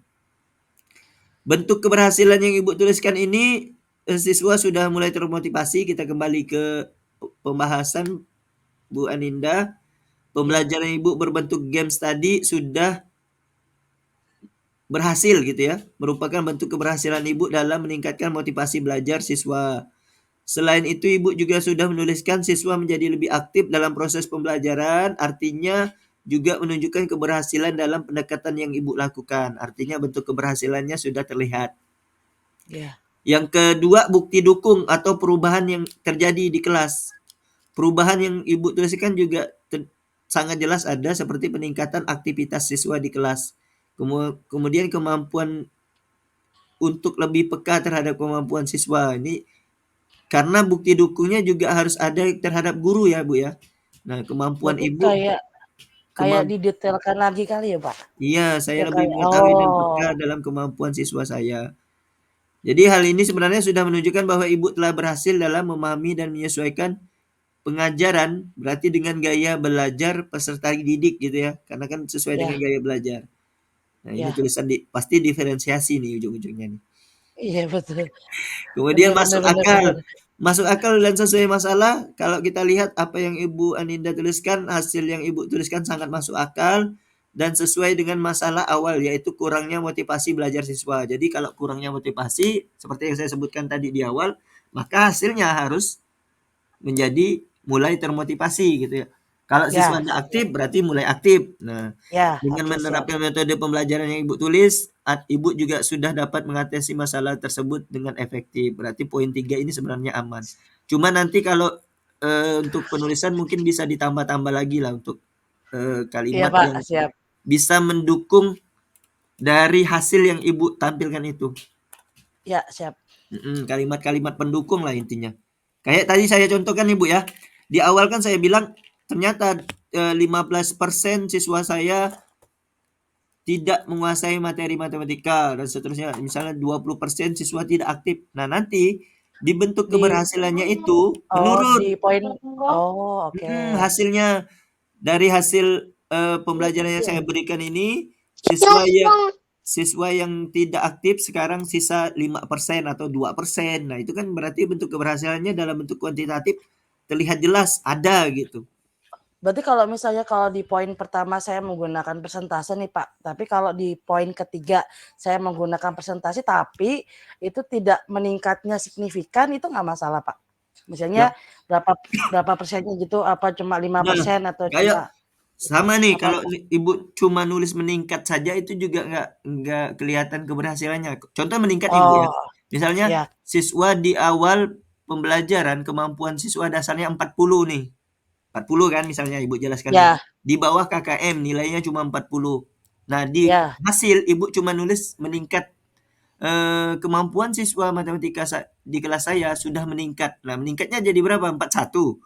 Bentuk keberhasilan yang Ibu tuliskan ini, siswa sudah mulai termotivasi. Kita kembali ke pembahasan Bu Aninda. iya. Pembelajaran Ibu berbentuk games tadi sudah berhasil gitu ya, merupakan bentuk keberhasilan Ibu dalam meningkatkan motivasi belajar siswa. Selain itu Ibu juga sudah menuliskan siswa menjadi lebih aktif dalam proses pembelajaran, artinya juga menunjukkan keberhasilan dalam pendekatan yang Ibu lakukan. Artinya bentuk keberhasilannya sudah terlihat. Iya. Yang kedua, bukti dukung atau perubahan yang terjadi di kelas. Perubahan yang Ibu tuliskan juga sangat jelas ada seperti peningkatan aktivitas siswa di kelas. Kemudian kemampuan untuk lebih peka terhadap kemampuan siswa. Ini karena bukti dukungnya juga harus ada terhadap guru ya, Bu, ya. Nah, kemampuan Berarti Ibu kayak kemam didetailkan lagi kali ya, Pak? iya, saya Ya lebih kayak mengetahui dan peka dalam kemampuan siswa saya. Jadi hal ini sebenarnya sudah menunjukkan bahwa Ibu telah berhasil dalam memahami dan menyesuaikan pengajaran, berarti dengan gaya belajar peserta didik gitu ya, karena kan sesuai dengan ya, gaya belajar. Nah, ini ya. tulisan pasti diferensiasi nih ujung-ujungnya nih. Iya betul. Kemudian Bener bener bener bener. masuk akal dan sesuai masalah. Kalau kita lihat apa yang Ibu Aninda tuliskan, hasil yang Ibu tuliskan sangat masuk akal dan sesuai dengan masalah awal, yaitu kurangnya motivasi belajar siswa. Jadi kalau kurangnya motivasi, seperti yang saya sebutkan tadi di awal, maka hasilnya harus menjadi mulai termotivasi gitu ya. Kalau siswa Ya, tidak aktif berarti mulai aktif. Nah, ya, dengan oke siap. menerapkan metode pembelajaran yang Ibu tulis, Ibu juga sudah dapat mengatasi masalah tersebut dengan efektif. Berarti poin 3 ini sebenarnya aman. Cuma nanti kalau untuk penulisan mungkin bisa ditambah-tambah lagi lah untuk Iya kalimat Pak, yang siap. bisa mendukung dari hasil yang Ibu tampilkan itu. Ya, siap. Kalimat-kalimat pendukung lah intinya. Kayak tadi saya contohkan nih Bu ya. Di awal kan saya bilang ternyata 15% siswa saya tidak menguasai materi matematika dan seterusnya. Misalnya 20% siswa tidak aktif. Nah, nanti di bentuk Di keberhasilannya itu di menurun. poin oke. Hasilnya dari hasil pembelajaran yang saya berikan ini siswa yang tidak aktif sekarang sisa 5% atau 2%. Nah, itu kan berarti bentuk keberhasilannya dalam bentuk kuantitatif terlihat jelas ada gitu. Berarti kalau misalnya kalau di poin pertama saya menggunakan persentase nih Pak, tapi kalau di poin ketiga saya menggunakan persentase tapi itu tidak meningkatnya signifikan itu nggak masalah Pak? Misalnya Nah, berapa berapa persennya gitu, apa cuma nah 5% atau kayak cuma sama nih apa kalau Pak? Ibu cuma nulis meningkat saja itu juga nggak kelihatan keberhasilannya. Contoh meningkat nih Bu ya. Oh, Misalnya ya, siswa di awal pembelajaran kemampuan siswa dasarnya 40 nih. 40 kan misalnya Ibu jelaskan nih. ya, Di bawah KKM nilainya cuma 40. Nah, di ya. hasil Ibu cuma nulis meningkat kemampuan siswa matematika di kelas saya sudah meningkat. Nah, meningkatnya jadi berapa? 41.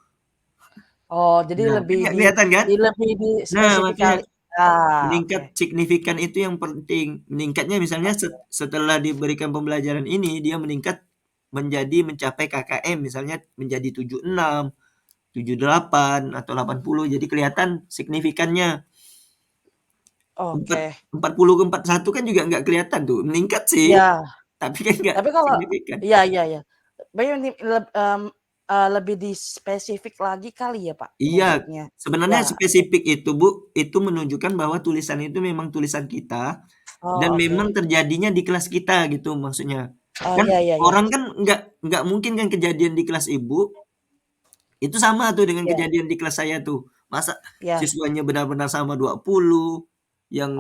Oh, jadi Nah, kan nggak kelihatan kan? lebih di Nah, makanya spesifikali. Ah, oke. meningkat signifikan itu yang penting. Meningkatnya misalnya setelah diberikan pembelajaran ini dia meningkat mencapai KKM misalnya menjadi 76, 78 atau 80. Jadi kelihatan signifikannya. Empat Oke. 40 ke 41 kan juga nggak kelihatan tuh. Meningkat sih, Ya, tapi kan nggak tapi kalau signifikan. iya iya iya. Tapi lebih dispesifik lagi kali ya, Pak, Iya, maksudnya? sebenarnya Ya. spesifik itu Bu, itu menunjukkan bahwa tulisan itu memang tulisan kita dan Oh, memang oke. terjadinya di kelas kita gitu maksudnya. Oh, Kan iya iya iya. orang kan nggak mungkin kan kejadian di kelas Ibu itu sama tuh dengan Iya kejadian di kelas saya tuh. Masa iya. siswanya benar-benar sama 20, Oh, yang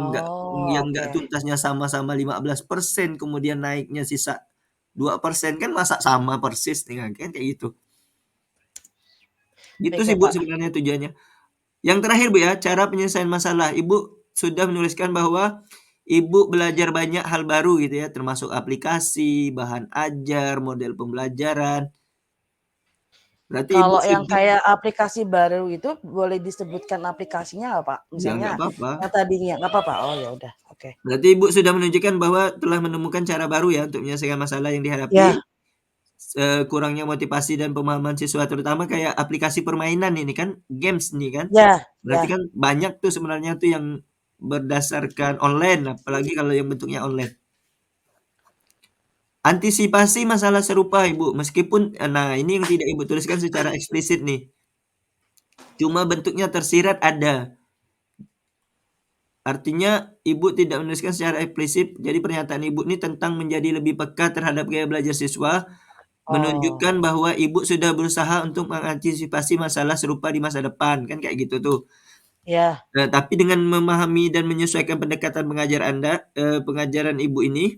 nggak oke. tuntasnya sama-sama 15%, kemudian naiknya sisa 2% kan masa sama persis nih kan kayak gitu. Gitu sih Baiklah, Bu Pak. sebenarnya tujuannya. Yang terakhir Bu ya, cara penyelesaian masalah. Ibu sudah menuliskan bahwa Ibu belajar banyak hal baru gitu ya, termasuk aplikasi, bahan ajar, model pembelajaran. Berarti Ibu Kalau yang sudah kayak aplikasi baru itu boleh disebutkan aplikasinya nggak, Pak? ya nggak Misalnya apa-apa. yang tadinya nggak apa-apa? Oh, ya udah, oke. Berarti Ibu sudah menunjukkan bahwa telah menemukan cara baru ya untuk menyelesaikan masalah yang dihadapi, Ya, kurangnya motivasi dan pemahaman siswa terutama kayak aplikasi permainan ini kan, games nih kan. ya, Berarti ya. kan banyak tuh sebenarnya tuh yang berdasarkan online, apalagi kalau yang bentuknya online. Antisipasi masalah serupa Ibu, meskipun nah ini yang tidak Ibu tuliskan secara eksplisit nih. Cuma bentuknya tersirat ada. Artinya Ibu tidak menuliskan secara eksplisit, jadi pernyataan Ibu ini tentang menjadi lebih peka terhadap gaya belajar siswa, Oh, menunjukkan bahwa Ibu sudah berusaha untuk mengantisipasi masalah serupa di masa depan, kan kayak gitu tuh. ya, Nah, tapi dengan memahami dan menyesuaikan pendekatan pengajaran Ibu ini,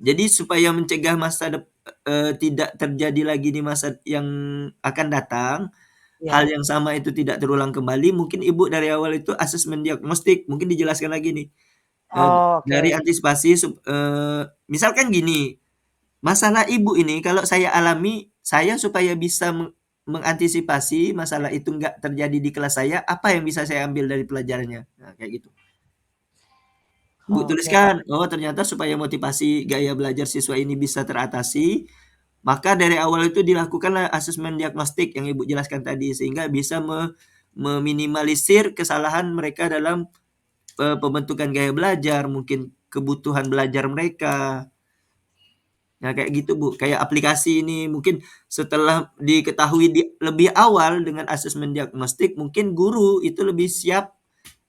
jadi supaya mencegah tidak terjadi lagi di masa yang akan datang, hal ya. yang sama itu tidak terulang kembali, mungkin Ibu dari awal itu asesmen diagnostik, mungkin dijelaskan lagi nih. Oh, Dari oke. antisipasi misalkan gini, masalah ibu ini kalau saya alami, saya supaya bisa mengantisipasi masalah itu nggak terjadi di kelas saya, apa yang bisa saya ambil dari pelajarannya? Nah, kayak gitu. Ibu Oke, Pak. tuliskan, oh ternyata supaya motivasi gaya belajar siswa ini bisa teratasi, maka dari awal itu dilakukanlah asesmen diagnostik yang Ibu jelaskan tadi, sehingga bisa meminimalisir kesalahan mereka dalam pembentukan gaya belajar, mungkin kebutuhan belajar mereka. Nah, kayak gitu, Bu. Kayak aplikasi ini mungkin setelah diketahui lebih awal dengan asesmen diagnostik, mungkin guru itu lebih siap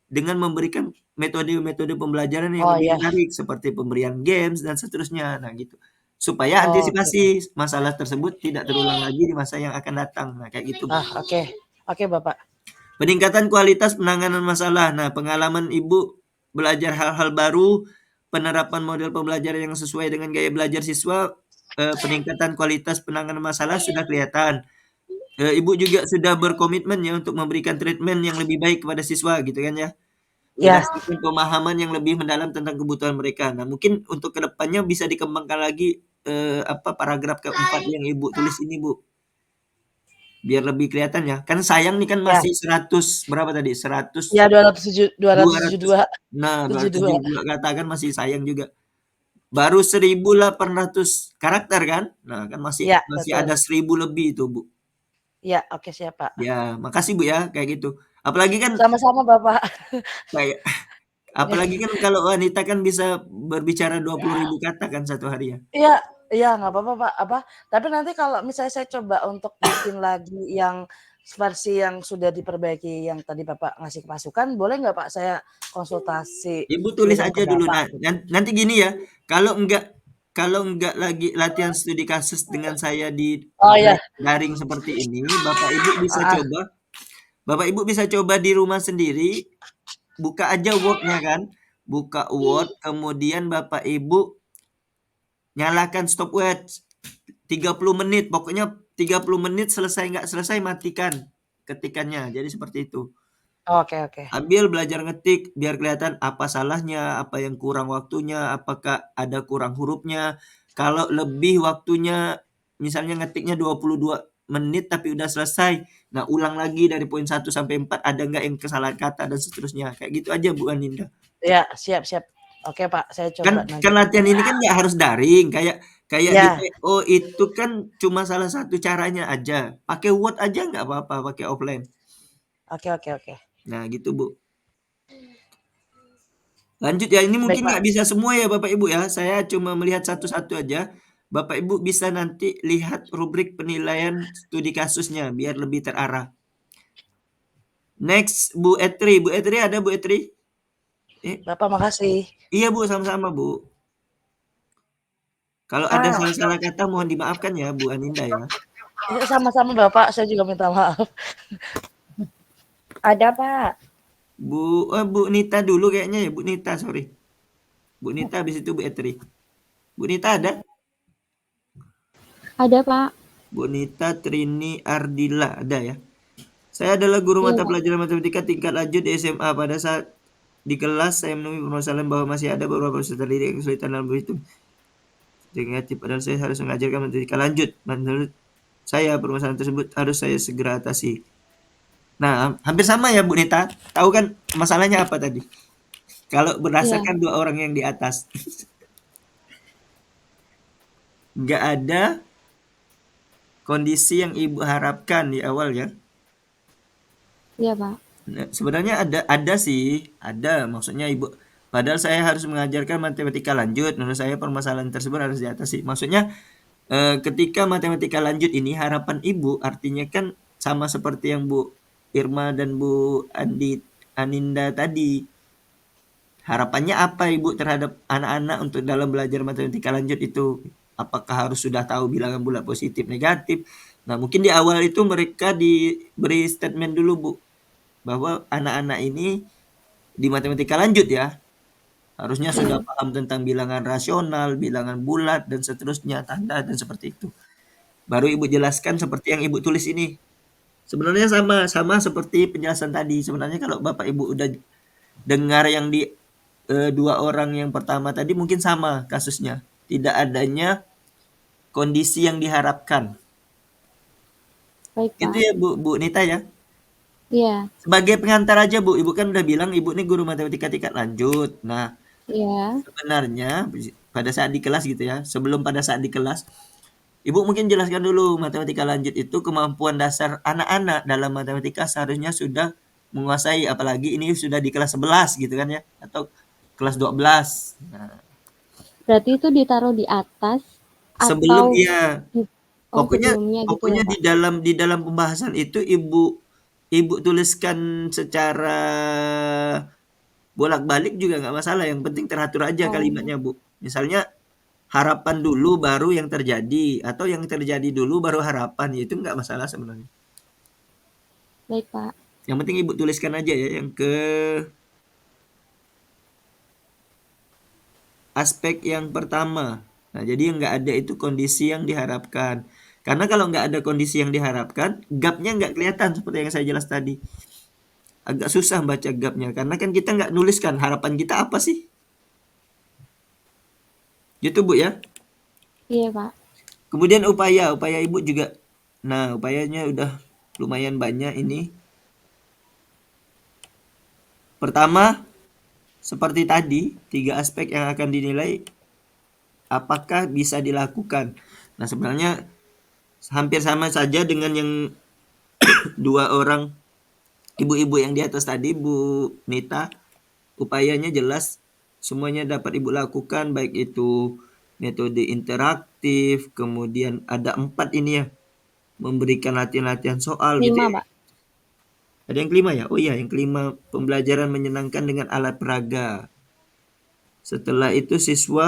dengan memberikan metode-metode pembelajaran yang Oh, lebih ya. menarik seperti pemberian games dan seterusnya. Nah, gitu. Supaya Oke, Pak. antisipasi masalah tersebut tidak terulang lagi di masa yang akan datang. Nah, kayak gitu, Bu. Oke. Oke, Bapak. Peningkatan kualitas penanganan masalah. Nah, pengalaman Ibu belajar hal-hal baru, penerapan model pembelajaran yang sesuai dengan gaya belajar siswa, peningkatan kualitas penanganan masalah sudah kelihatan. Ibu juga sudah berkomitmen ya untuk memberikan treatment yang lebih baik kepada siswa gitu kan ya. Ya. Berdasarkan pemahaman yang lebih mendalam tentang kebutuhan mereka. Nah, mungkin untuk kedepannya bisa dikembangkan lagi paragraf keempat yang Ibu tulis ini, Bu. Biar lebih kelihatan ya. Kan sayang nih kan Ya. masih 100 berapa tadi? 100 Ya, 207 200 272 nah 72. 272 kata kan masih sayang juga. Baru 1.800 karakter kan? Nah, kan masih Ya, masih betul. ada 1.000 lebih itu, Bu. Ya, oke siap, Pak. Ya, makasih, Bu, ya, kayak gitu. Apalagi kan Sama-sama, Bapak. kayak apalagi kan kalau wanita kan bisa berbicara 20.000 kata kan satu hari ya. Iya, iya nggak apa-apa, Pak. Tapi nanti kalau misalnya saya coba untuk bikin lagi yang versi yang sudah diperbaiki yang tadi Bapak ngasih masukan, boleh nggak Pak saya konsultasi Ibu tulis kirim ke aja dulu. Bapak Nah, gitu? nanti gini ya, kalau enggak lagi latihan studi kasus dengan saya di Oh iya, daring seperti ini, heeh, Bapak Ibu bisa coba di rumah sendiri, buka aja Word-nya kan. Buka Word, kemudian Bapak Ibu nyalakan stopwatch 30 menit, pokoknya 30 menit selesai nggak selesai matikan ketikannya. Jadi seperti itu. oke oke. Ambil belajar ngetik biar kelihatan apa salahnya, apa yang kurang waktunya, apakah ada kurang hurufnya. Kalau lebih waktunya misalnya ngetiknya 22 menit tapi udah selesai. Nah, ulang lagi dari poin 1 sampai 4 ada nggak yang kesalahan kata dan seterusnya. Kayak gitu aja Bu Aninda. Iya, siap siap. Oke Pak, saya Kan coba nanti. kan latihan ini kan nggak harus daring kayak kayak di Ya, PO itu kan cuma salah satu caranya aja. Pakai Word aja nggak apa-apa, pakai offline. oke oke oke. Nah, gitu Bu. Lanjut ya, ini Baik mungkin Pak. nggak bisa semua ya Bapak Ibu ya. Saya cuma melihat satu-satu aja. Bapak Ibu bisa nanti lihat rubrik penilaian studi kasusnya biar lebih terarah. Next, Bu Etri. Bu Etri ada Bu Etri? Bapak makasih. Iya Bu, sama-sama Bu. Kalau ada Ah, salah-salah kata mohon dimaafkan ya Bu Aninda ya. Sama-sama Bapak, saya juga minta maaf. ada Pak. Bu Nita dulu kayaknya ya, Bu Nita, sorry. Bu Nita habis itu Bu Etri. Bu Nita ada? Ada Pak. Bu Nita Trini Ardila ada ya. Saya adalah guru Iya mata Pak. pelajaran matematika tingkat lanjut di SMA. Pada saat di kelas saya menemui permasalahan bahwa masih ada beberapa peserta didik yang kesulitan dalam berhitung. Negatif, padahal saya harus mengajarkan matematika lanjut. Menurut saya permasalahan tersebut harus saya segera atasi. Nah, hampir sama ya Bu Nita. Tahu kan masalahnya apa tadi? Kalau Iya. berdasarkan 2 orang yang di atas. Nggak ada kondisi yang Ibu harapkan di awal ya. Iya Pak. Nah, sebenarnya ada sih, ada maksudnya Ibu. Padahal saya harus mengajarkan matematika lanjut. Menurut saya permasalahan tersebut harus diatasi. Maksudnya ketika matematika lanjut ini harapan Ibu artinya kan sama seperti yang Bu Irma dan Bu Aninda tadi. Harapannya apa Ibu terhadap anak-anak untuk dalam belajar matematika lanjut itu? Apakah harus sudah tahu bilangan bulat positif negatif? Nah, mungkin di awal itu mereka diberi statement dulu Bu, bahwa anak-anak ini di matematika lanjut ya, harusnya sudah paham tentang bilangan rasional, bilangan bulat, dan seterusnya, tanda, dan seperti itu. Baru Ibu jelaskan seperti yang Ibu tulis ini. Sebenarnya sama seperti penjelasan tadi. Sebenarnya kalau Bapak Ibu udah dengar yang di dua orang yang pertama tadi mungkin sama kasusnya. Tidak adanya kondisi yang diharapkan. Baik, Itu Pak. ya Bu Nita ya. Iya, Sebagai pengantar aja Bu, Ibu kan udah bilang Ibu ini guru matematika tingkat lanjut. Nah, iya. sebenarnya pada saat di kelas gitu ya, sebelum pada saat di kelas, Ibu mungkin jelaskan dulu matematika lanjut itu kemampuan dasar anak-anak dalam matematika seharusnya sudah menguasai, apalagi ini sudah di kelas 11 gitu kan ya, atau kelas 12. Nah, Berarti itu ditaruh di atas sebelum atau iya, di pokoknya sebelumnya gitu ya, pokoknya Pak? di dalam pembahasan itu Ibu tuliskan secara bolak-balik juga nggak masalah, yang penting teratur aja Oh, kalimatnya, Bu. Misalnya harapan dulu baru yang terjadi, atau yang terjadi dulu baru harapan, ya itu nggak masalah sebenarnya. baik, Pak. Yang penting Ibu tuliskan aja ya yang ke aspek yang pertama. Nah, jadi yang nggak ada itu kondisi yang diharapkan. Karena kalau nggak ada kondisi yang diharapkan, gapnya nggak kelihatan seperti yang saya jelas tadi. Agak susah baca gapnya, karena kan kita nggak nuliskan harapan kita apa sih. Gitu Bu ya. Iya, Pak. Kemudian upaya Ibu juga. Nah, upayanya udah lumayan banyak ini. Pertama, seperti tadi, 3 aspek yang akan dinilai apakah bisa dilakukan. Nah, sebenarnya hampir sama saja dengan yang dua orang ibu-ibu yang di atas tadi, Bu Nita. Upayanya jelas semuanya dapat Ibu lakukan, baik itu metode interaktif, kemudian ada 4 ini ya, memberikan latihan-latihan soal gitu 5, ya. Pak. Ada yang kelima ya? Oh iya, yang kelima, pembelajaran menyenangkan dengan alat peraga. Setelah itu siswa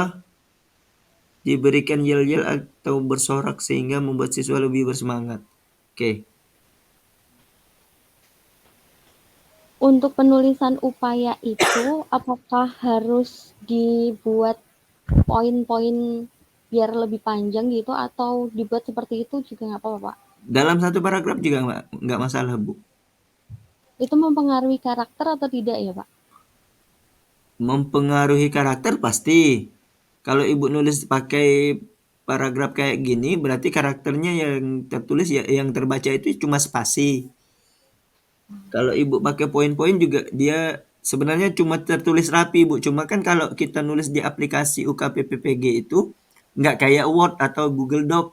diberikan yel-yel atau bersorak sehingga membuat siswa lebih bersemangat. Oke. Untuk penulisan upaya itu, apakah harus dibuat poin-poin biar lebih panjang gitu atau dibuat seperti itu juga nggak apa-apa, Pak? Dalam satu paragraf juga nggak masalah, Bu. Itu mempengaruhi karakter atau tidak ya, Pak? Mempengaruhi karakter pasti. Kalau Ibu nulis pakai paragraf kayak gini, berarti karakternya yang tertulis ya, yang terbaca itu cuma spasi. Kalau Ibu pakai poin-poin juga dia sebenarnya cuma tertulis rapi, Bu. Cuma kan kalau kita nulis di aplikasi UKPPPG itu nggak kayak Word atau Google Doc.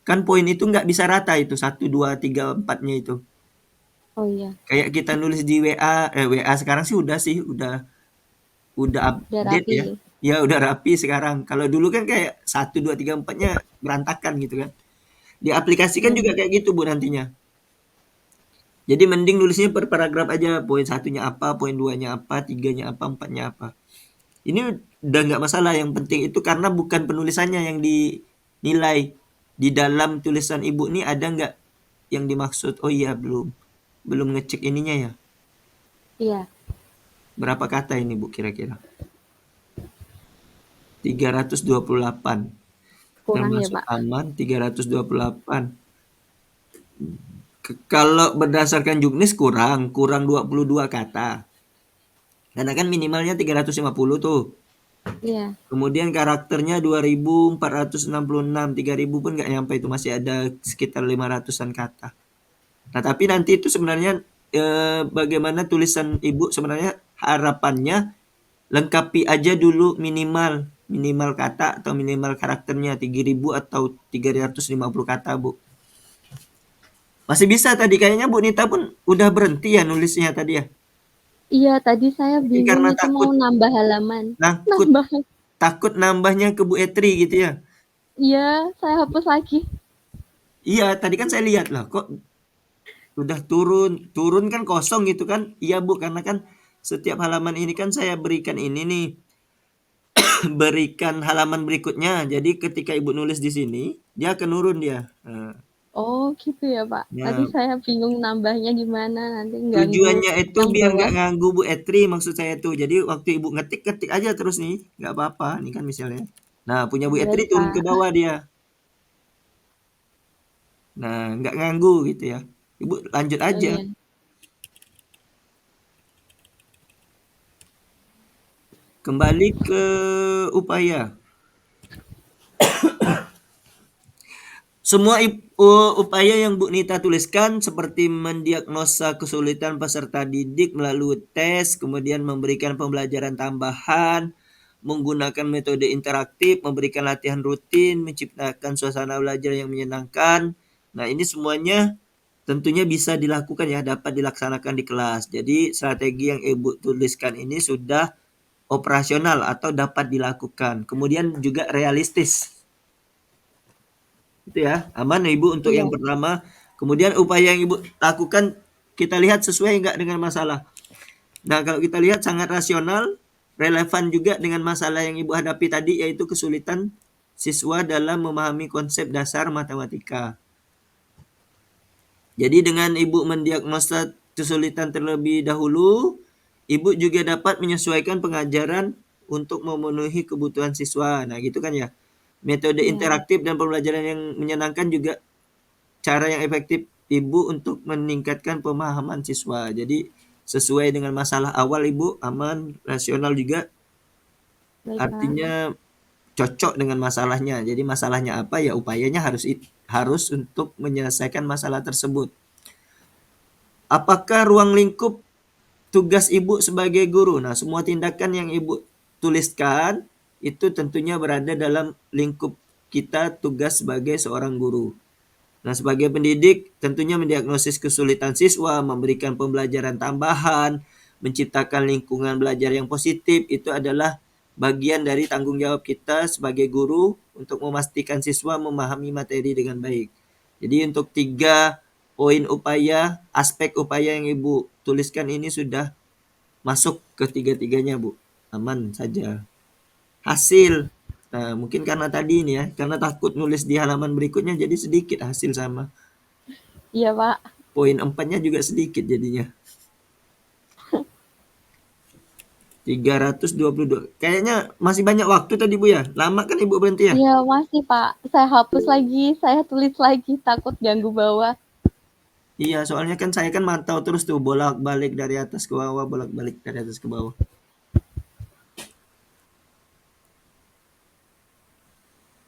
Kan poin itu nggak bisa rata itu, 1, 2, 3, 4-nya itu. Oh iya, Kayak kita nulis di WA sekarang sih udah udah update rapi. ya. Ya udah rapi sekarang. Kalau dulu kan kayak 1, 2, 3, 4-nya berantakan gitu kan. Di aplikasi kan juga Hmm. kayak gitu Bu nantinya. Jadi mending nulisnya per paragraf aja. Poin satunya apa, poin 2-nya apa, 3-nya apa, 4-nya apa. Ini udah nggak masalah. Yang penting itu karena bukan penulisannya yang dinilai. Di dalam tulisan Ibu nih ada nggak yang dimaksud? Oh iya belum ngecek ininya ya. Iya, Berapa kata ini Bu kira-kira? 328. kurang ya, Termasuk Pak. aman 328. Kalau berdasarkan Juknis kurang 22 kata. Karena kan minimalnya 350 tuh. Iya, Kemudian karakternya 2466, 3000 pun nggak nyampe itu, masih ada sekitar 500-an kata. Nah, tapi nanti itu sebenarnya bagaimana tulisan Ibu sebenarnya harapannya lengkapi aja dulu minimal kata atau minimal karakternya 3000 atau 350 kata, Bu. Masih bisa tadi kayaknya Bu Nita pun udah berhenti ya nulisnya tadi ya. iya tadi saya Mungkin bingung karena itu mau nambah halaman. takut Nambah. takut nambahnya ke Bu Etri gitu ya. Iya, saya hapus lagi. Iya, tadi kan saya lihat lah kok udah turun kan kosong gitu kan. Iya Bu, karena kan setiap halaman ini kan saya berikan ini nih, berikan halaman berikutnya. Jadi ketika Ibu nulis di sini, dia akan turun dia. Oh gitu ya, Pak. Tadi Nah, saya bingung nambahnya gimana, nanti ganggu tujuannya itu yang biar nggak bawah. ganggu Bu Etri maksud saya tuh. Jadi waktu Ibu ngetik aja terus nih, nggak apa-apa. Ini kan misalnya. Nah, punya Bu Etri Baik, turun ke Pak. bawah dia. Nah, nggak ganggu gitu ya. Ibu lanjut Oh aja. iya. Kembali ke upaya. Semua upaya yang Bu Nita tuliskan seperti mendiagnosa kesulitan peserta didik melalui tes, kemudian memberikan pembelajaran tambahan, menggunakan metode interaktif, memberikan latihan rutin, menciptakan suasana belajar yang menyenangkan. Nah, ini semuanya tentunya bisa dilakukan ya, dapat dilaksanakan di kelas. Jadi strategi yang Ibu tuliskan ini sudah operasional atau dapat dilakukan. Kemudian juga realistis. Itu ya, aman ya Ibu untuk Iya. yang pertama. Kemudian upaya yang Ibu lakukan kita lihat sesuai enggak dengan masalah. Nah, kalau kita lihat sangat rasional, relevan juga dengan masalah yang Ibu hadapi tadi, yaitu kesulitan siswa dalam memahami konsep dasar matematika. Jadi dengan Ibu mendiagnosa kesulitan terlebih dahulu, Ibu juga dapat menyesuaikan pengajaran untuk memenuhi kebutuhan siswa. Nah, gitu kan ya. Metode Iya. interaktif dan pembelajaran yang menyenangkan juga cara yang efektif Ibu untuk meningkatkan pemahaman siswa. Jadi sesuai dengan masalah awal Ibu, aman, rasional juga, Baik, Pak. artinya cocok dengan masalahnya. Jadi masalahnya apa ya upayanya harus untuk menyelesaikan masalah tersebut. Apakah ruang lingkup tugas Ibu sebagai guru? Nah, semua tindakan yang Ibu tuliskan itu tentunya berada dalam lingkup kita tugas sebagai seorang guru. Nah, sebagai pendidik tentunya mendiagnosis kesulitan siswa, memberikan pembelajaran tambahan, menciptakan lingkungan belajar yang positif, itu adalah bagian dari tanggung jawab kita sebagai guru untuk memastikan siswa memahami materi dengan baik. Jadi untuk 3 poin upaya, aspek upaya yang Ibu tuliskan ini sudah masuk ke tiga-tiganya, Bu. Aman saja. Hasil. Nah, mungkin karena tadi ini ya, karena takut nulis di halaman berikutnya jadi sedikit hasil sama. Iya, Pak. Poin 4-nya juga sedikit jadinya. 322. Kayaknya masih banyak waktu tadi Bu ya. Lama kan Ibu berhenti ya? Iya, masih, Pak. Saya hapus lagi, saya tulis lagi, takut ganggu bawah. Iya, soalnya kan saya kan mantau terus tuh bolak-balik dari atas ke bawah, bolak-balik dari atas ke bawah.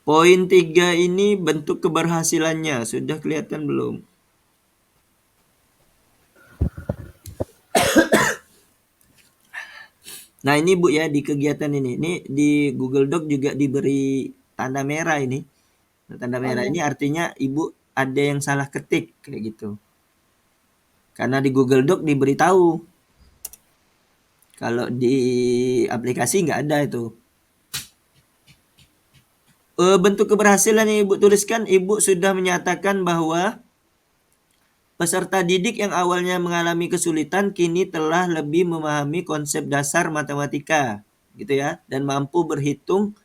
Poin 3 ini bentuk keberhasilannya sudah kelihatan belum? Nah, ini Bu ya di kegiatan ini. Ini di Google Doc juga diberi tanda merah ini. Nah, tanda Oh, merah iya. ini artinya Ibu ada yang salah ketik kayak gitu. Karena di Google Doc diberitahu. Kalau di aplikasi nggak ada itu. Bentuk keberhasilan yang Ibu tuliskan, Ibu sudah menyatakan bahwa peserta didik yang awalnya mengalami kesulitan kini telah lebih memahami konsep dasar matematika, gitu ya, dan mampu berhitung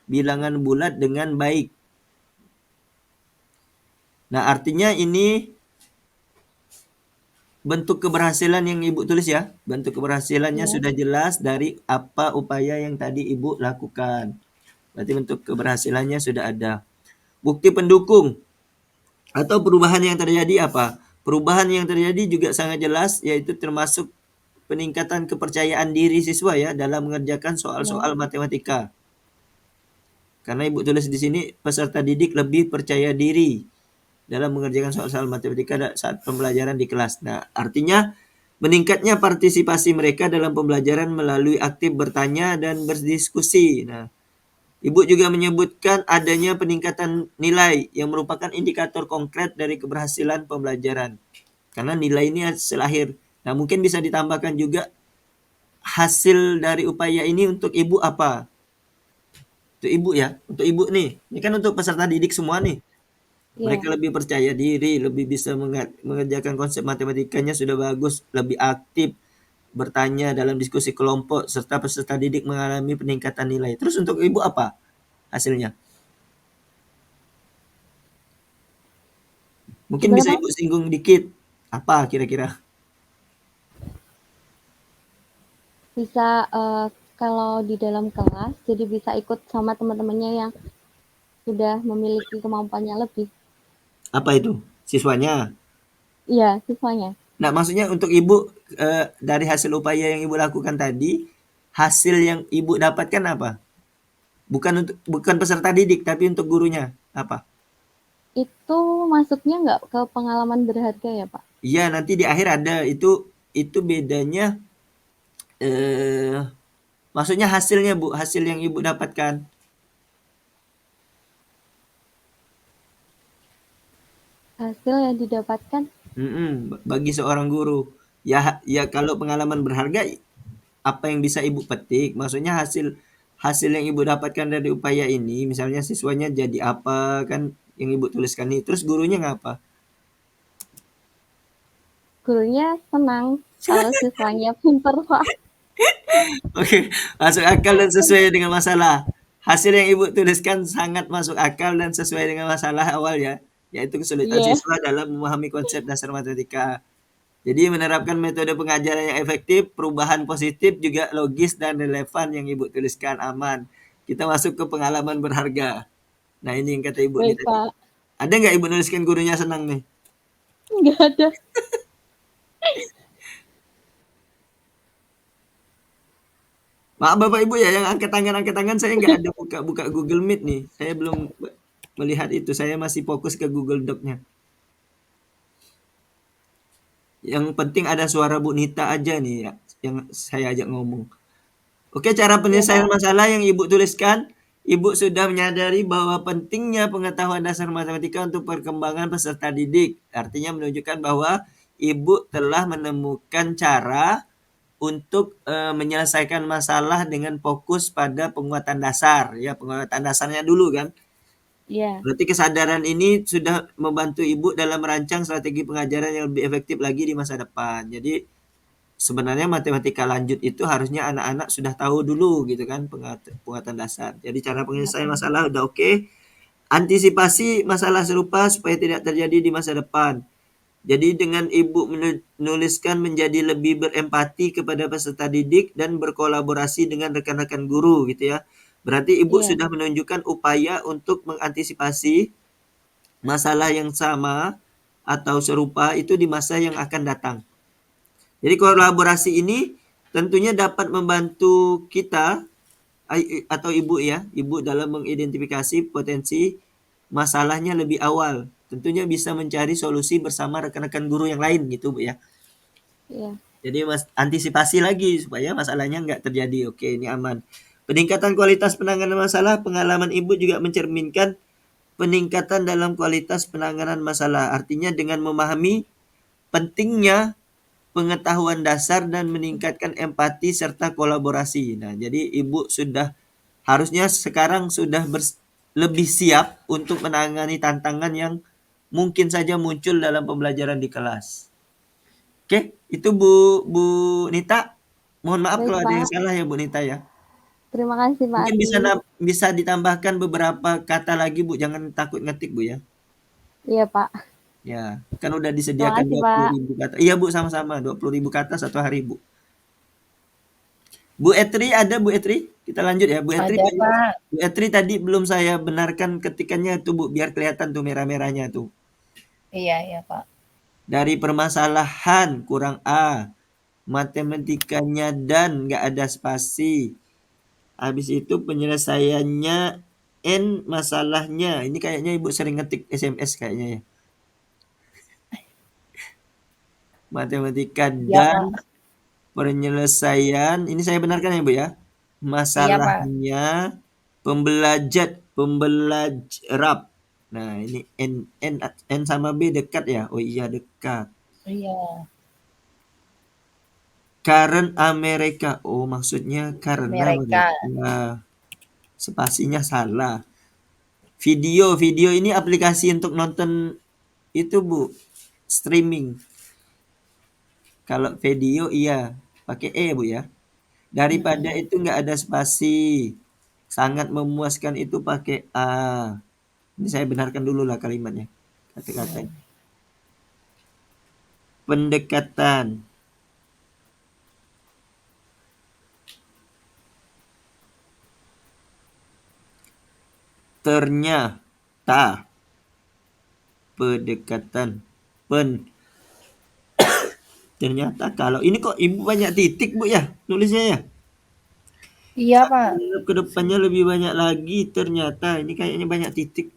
bilangan bulat dengan baik. Nah, artinya ini bentuk keberhasilan yang Ibu tulis ya. Bentuk keberhasilannya Iya. sudah jelas dari apa upaya yang tadi Ibu lakukan. Berarti bentuk keberhasilannya sudah ada. Bukti pendukung atau perubahan yang terjadi apa? Perubahan yang terjadi juga sangat jelas, yaitu termasuk peningkatan kepercayaan diri siswa ya dalam mengerjakan soal-soal matematika. Karena Ibu tulis di sini peserta didik lebih percaya diri dalam mengerjakan soal-soal matematika saat pembelajaran di kelas. Nah, artinya meningkatnya partisipasi mereka dalam pembelajaran melalui aktif bertanya dan berdiskusi. Nah, Ibu juga menyebutkan adanya peningkatan nilai yang merupakan indikator konkret dari keberhasilan pembelajaran. Karena nilai ini hasil akhir. Nah, mungkin bisa ditambahkan juga hasil dari upaya ini untuk Ibu apa? Untuk Ibu ya, untuk Ibu nih. Ini kan untuk peserta didik semua nih. Iya. Mereka lebih percaya diri, lebih bisa mengerjakan konsep matematikanya sudah bagus, lebih aktif bertanya dalam diskusi kelompok, serta peserta didik mengalami peningkatan nilai. Terus untuk Ibu apa hasilnya? Mungkin Gimana, bisa Pak? Ibu singgung dikit. Apa kira-kira? Bisa kalau di dalam kelas, jadi bisa ikut sama teman-temannya yang sudah memiliki kemampuannya lebih. Apa itu? Siswanya? Iya, siswanya. Nah, maksudnya untuk Ibu dari hasil upaya yang Ibu lakukan tadi, hasil yang ibu dapatkan apa? Bukan peserta didik, tapi untuk gurunya apa? Itu masuknya nggak ke pengalaman berharga ya, Pak? Iya, nanti di akhir ada itu bedanya maksudnya hasilnya Bu, hasil yang ibu dapatkan. Hasil yang didapatkan, Bagi seorang guru. Ya kalau pengalaman berharga apa yang bisa ibu petik? Maksudnya hasil yang ibu dapatkan dari upaya ini, misalnya siswanya jadi apa kan yang ibu tuliskan ini, terus gurunya ngapa? gurunya senang kalau siswanya pinter, Pak. Oke, masuk akal dan sesuai dengan masalah. Hasil yang ibu tuliskan sangat masuk akal dan sesuai dengan masalah awal ya, yaitu kesulitan Iya, siswa dalam memahami konsep dasar matematika. Jadi menerapkan metode pengajaran yang efektif, perubahan positif juga logis dan relevan yang ibu tuliskan aman. Kita masuk ke pengalaman berharga. Nah ini yang kata ibu nih baik, tadi. Pak. Ada nggak ibu nuliskan gurunya senang nih? Nggak ada. Maaf Bapak Ibu ya yang angkat tangan saya nggak ada buka Google Meet nih. Saya belum melihat itu. Saya masih fokus ke Google Doc-nya. Yang penting ada suara Bu Nita aja nih ya, yang saya ajak ngomong. Oke, cara Iya, penyelesaian Pak. masalah yang Ibu tuliskan, Ibu sudah menyadari bahwa pentingnya pengetahuan dasar matematika untuk perkembangan peserta didik. Artinya menunjukkan bahwa Ibu telah menemukan cara untuk menyelesaikan masalah dengan fokus pada penguatan dasar. Ya, penguatan dasarnya dulu kan. Iya, Berarti kesadaran ini sudah membantu Ibu dalam merancang strategi pengajaran yang lebih efektif lagi di masa depan. Jadi sebenarnya matematika lanjut itu harusnya anak-anak sudah tahu dulu gitu kan penguatan dasar. Jadi cara penyelesaian masalah udah oke. Antisipasi masalah serupa supaya tidak terjadi di masa depan. Jadi dengan Ibu menuliskan menjadi lebih berempati kepada peserta didik dan berkolaborasi dengan rekan-rekan guru gitu ya. Berarti Ibu iya, sudah menunjukkan upaya untuk mengantisipasi masalah yang sama atau serupa itu di masa yang akan datang. Jadi kolaborasi ini tentunya dapat membantu kita atau ibu ya, ibu dalam mengidentifikasi potensi masalahnya lebih awal. Tentunya bisa mencari solusi bersama rekan-rekan guru yang lain gitu Bu ya. iya. Jadi antisipasi lagi supaya masalahnya nggak terjadi. Oke, ini aman. Peningkatan kualitas penanganan masalah, pengalaman ibu juga mencerminkan peningkatan dalam kualitas penanganan masalah. Artinya dengan memahami pentingnya pengetahuan dasar dan meningkatkan empati serta kolaborasi. Nah, jadi Ibu harusnya sekarang sudah lebih siap untuk menangani tantangan yang mungkin saja muncul dalam pembelajaran di kelas. Oke, itu Bu Nita. Mohon maaf Baik, kalau ada yang Pak. salah ya Bu Nita ya. Terima kasih, Pak Mungkin Adi. bisa ditambahkan beberapa kata lagi Bu, jangan takut ngetik Bu ya. Iya, Pak. Ya, kan udah Terima disediakan kasih, Pak. 20.000 kata. Iya Bu, sama-sama 20.000 kata satu hari Bu. Bu Etri ada Bu Etri? Kita lanjut ya Bu Etri. Ada, Pak. Bu Etri tadi belum saya benarkan ketikannya tuh Bu, biar kelihatan tuh merah-merahnya tuh. Iya, Pak. Dari permasalahan kurang A, matematikanya dan nggak ada spasi. Habis itu penyelesaiannya N masalahnya. Ini kayaknya Ibu sering ngetik SMS kayaknya ya. Matematika Iya, dan Pak. penyelesaian, ini saya benarkan ya Bu ya. Iya, Pak. Masalahnya pembelajarap. Nah, ini N sama B dekat ya? Oh iya dekat. Iya, Current Amerika. Oh, maksudnya karena mereka. mereka. Spasinya salah. Video ini aplikasi untuk nonton itu Bu, streaming. Kalau video iya, pakai E Bu ya. Daripada itu nggak ada spasi. Sangat memuaskan itu pakai A. Ini saya benarkan dulu lah kalimatnya. Kata-katanya. Pendekatan. Ternyata. Pendekatan. Ternyata kalau ini kok Ibu banyak titik Bu ya nulisnya ya. Iya, Pak. Ke depannya lebih banyak lagi ternyata. Ini kayaknya banyak titik.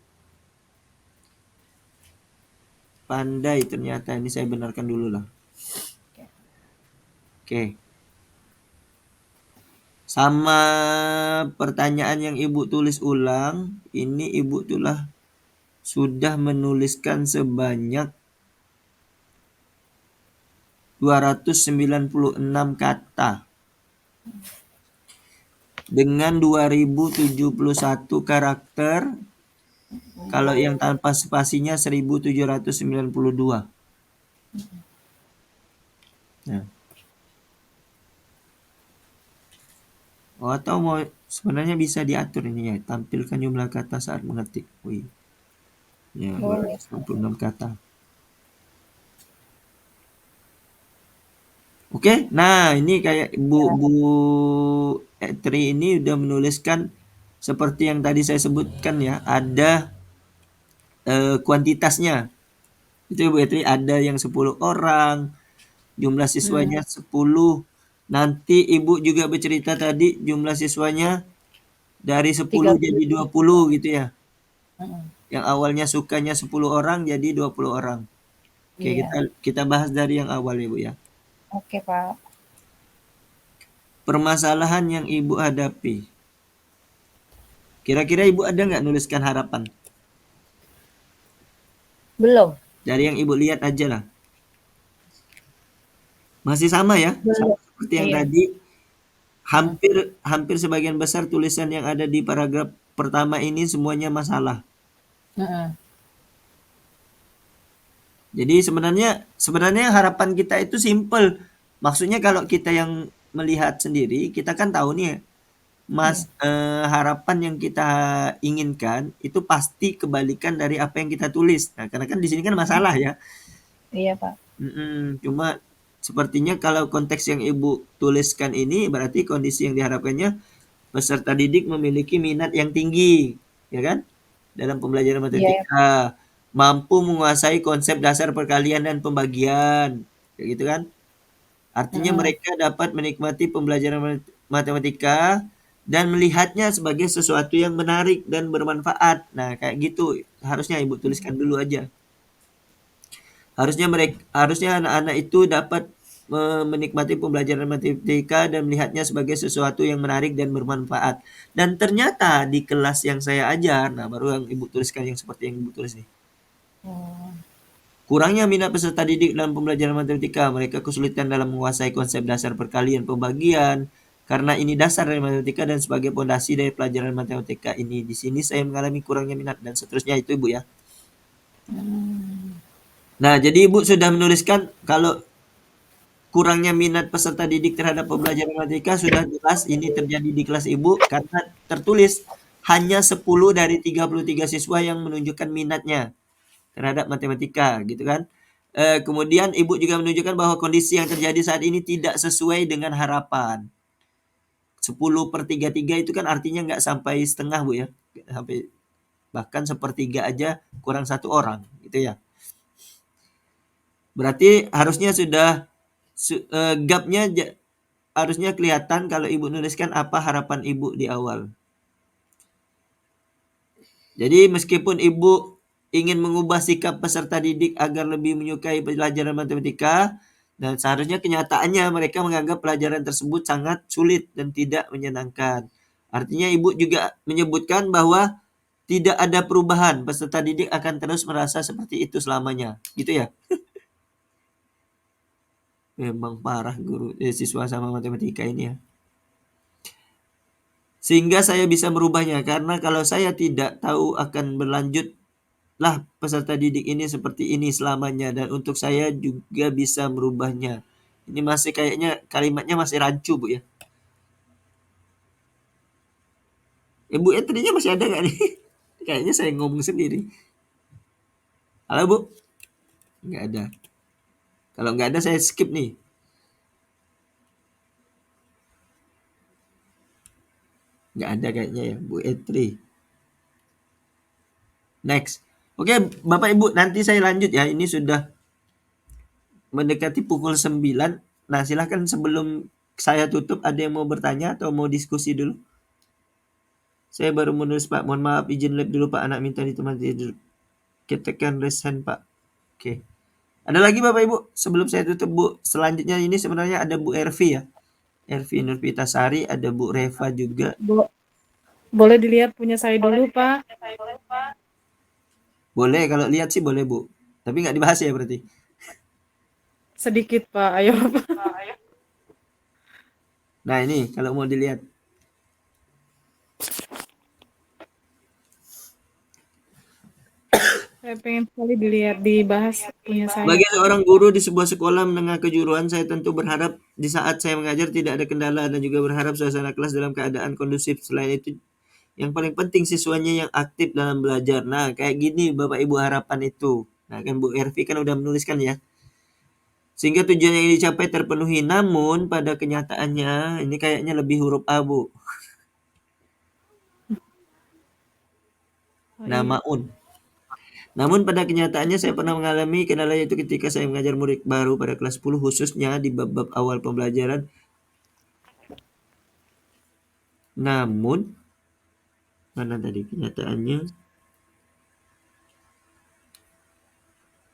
Pandai ternyata. Ini saya benarkan dulu lah. Oke. Sama pertanyaan yang Ibu tulis ulang. Ini Ibu sudah menuliskan sebanyak 296 kata. Dengan 2071 karakter. Kalau yang tanpa spasinya 1792. Nah. Oh, atau mau sebenarnya bisa diatur ini ya. Tampilkan jumlah kata saat mengetik. Wih. Ya, Boleh. 296 kata. Oke, nah ini kayak Bu Etri ini udah menuliskan seperti yang tadi saya sebutkan ya, ada kuantitasnya. Itu ya Bu Etri, ada yang 10 orang, jumlah siswanya 10. Nanti Ibu juga bercerita tadi jumlah siswanya dari 10 jadi 20 gitu ya. Yang awalnya sukanya 10 orang jadi 20 orang. Oke, Iya. kita bahas dari yang awal ya Bu ya. Oke, Pak. Permasalahan yang Ibu hadapi. Kira-kira Ibu ada nggak nuliskan harapan? Belum. Dari yang Ibu lihat aja lah. Masih sama ya? Sama Belum. seperti yang Iya. tadi. Hampir sebagian besar tulisan yang ada di paragraf pertama ini semuanya masalah. Jadi sebenarnya harapan kita itu simple. Maksudnya kalau kita yang melihat sendiri, kita kan tahu nih ya, harapan yang kita inginkan itu pasti kebalikan dari apa yang kita tulis. Nah, karena kan di sini kan masalah ya. Iya, Pak. Cuma sepertinya kalau konteks yang Ibu tuliskan ini berarti kondisi yang diharapkannya peserta didik memiliki minat yang tinggi, ya kan? Dalam pembelajaran matematika, mampu menguasai konsep dasar perkalian dan pembagian, kayak gitu kan? Artinya mereka dapat menikmati pembelajaran matematika dan melihatnya sebagai sesuatu yang menarik dan bermanfaat. Nah, kayak gitu harusnya Ibu tuliskan dulu aja. Harusnya anak-anak itu dapat menikmati pembelajaran matematika dan melihatnya sebagai sesuatu yang menarik dan bermanfaat. Dan ternyata di kelas yang saya ajar, nah baru yang Ibu tuliskan yang seperti yang Ibu tulis nih. Kurangnya minat peserta didik dalam pembelajaran matematika, mereka kesulitan dalam menguasai konsep dasar perkalian pembagian. Karena ini dasar dari matematika dan sebagai pondasi dari pelajaran matematika ini. Di sini saya mengalami kurangnya minat dan seterusnya itu Ibu ya. Nah, jadi Ibu sudah menuliskan kalau kurangnya minat peserta didik terhadap pembelajaran matematika sudah jelas ini terjadi di kelas Ibu karena tertulis hanya 10 dari 33 siswa yang menunjukkan minatnya terhadap matematika gitu kan. Kemudian Ibu juga menunjukkan bahwa kondisi yang terjadi saat ini tidak sesuai dengan harapan. 10/33 itu kan artinya nggak sampai setengah Bu ya. Sampai bahkan sepertiga aja kurang 1 orang gitu ya. Berarti harusnya sudah gapnya harusnya kelihatan kalau Ibu nuliskan apa harapan Ibu di awal. Jadi meskipun Ibu ingin mengubah sikap peserta didik agar lebih menyukai pelajaran matematika, dan seharusnya kenyataannya mereka menganggap pelajaran tersebut sangat sulit dan tidak menyenangkan. Artinya Ibu juga menyebutkan bahwa tidak ada perubahan, peserta didik akan terus merasa seperti itu selamanya. Gitu ya? Memang parah siswa sama matematika ini ya. Sehingga saya bisa merubahnya, karena kalau saya tidak tahu akan berlanjutlah peserta didik ini seperti ini selamanya, dan untuk saya juga bisa merubahnya. Ini masih kayaknya kalimatnya masih rancu Bu ya. Bu tadinya masih ada gak nih? Kayaknya saya ngomong sendiri. Halo Bu? Nggak ada. Kalau nggak ada saya skip nih. Nggak ada kayaknya ya Bu Etri. Next. Oke Bapak Ibu, nanti saya lanjut ya. Ini sudah mendekati pukul 9. Nah silahkan sebelum saya tutup, ada yang mau bertanya atau mau diskusi dulu? Saya baru menulis Pak, mohon maaf izin live dulu Pak, anak minta ditemani tidur. Ketekan raise hand Pak. Oke. Ada lagi Bapak Ibu? Sebelum saya tutup Bu, selanjutnya ini sebenarnya ada Bu Ervi ya. Ervi Nurpitasari, ada Bu Reva juga. Boleh dilihat punya saya dulu, Pak. Boleh, kalau lihat sih boleh Bu. Tapi nggak dibahas ya berarti. Sedikit, Pak. Ayo, Pak. Nah ini kalau mau dilihat. Saya pengen sekali dibahas punya saya. Sebagai seorang guru di sebuah sekolah menengah kejuruan, saya tentu berharap di saat saya mengajar tidak ada kendala dan juga berharap suasana kelas dalam keadaan kondusif. Selain itu, yang paling penting siswanya yang aktif dalam belajar. Nah, kayak gini Bapak Ibu harapan itu. Nah, kan Bu Ervi kan udah menuliskan ya. Sehingga tujuan yang dicapai terpenuhi. Namun pada kenyataannya ini kayaknya lebih huruf A, Bu. Nah, maun. Namun pada kenyataannya saya pernah mengalami kendala yaitu ketika saya mengajar murid baru pada kelas 10 khususnya di bab-bab awal pembelajaran. Namun mana tadi kenyataannya?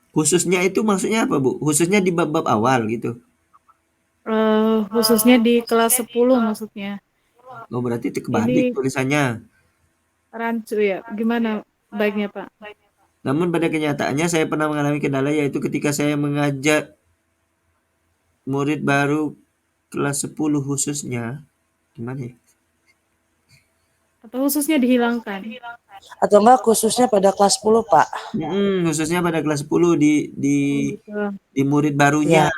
Khususnya itu maksudnya apa, Bu? Khususnya di bab-bab awal gitu. Khususnya di kelas 10 maksudnya. Oh, berarti itu kebalik tulisannya. Rancu ya. Gimana baiknya, Pak? Namun pada kenyataannya saya pernah mengalami kendala yaitu ketika saya mengajar murid baru kelas 10 khususnya. Gimana ya? Atau khususnya dihilangkan? Atau enggak khususnya pada kelas 10, Pak? Khususnya pada kelas 10 di murid barunya.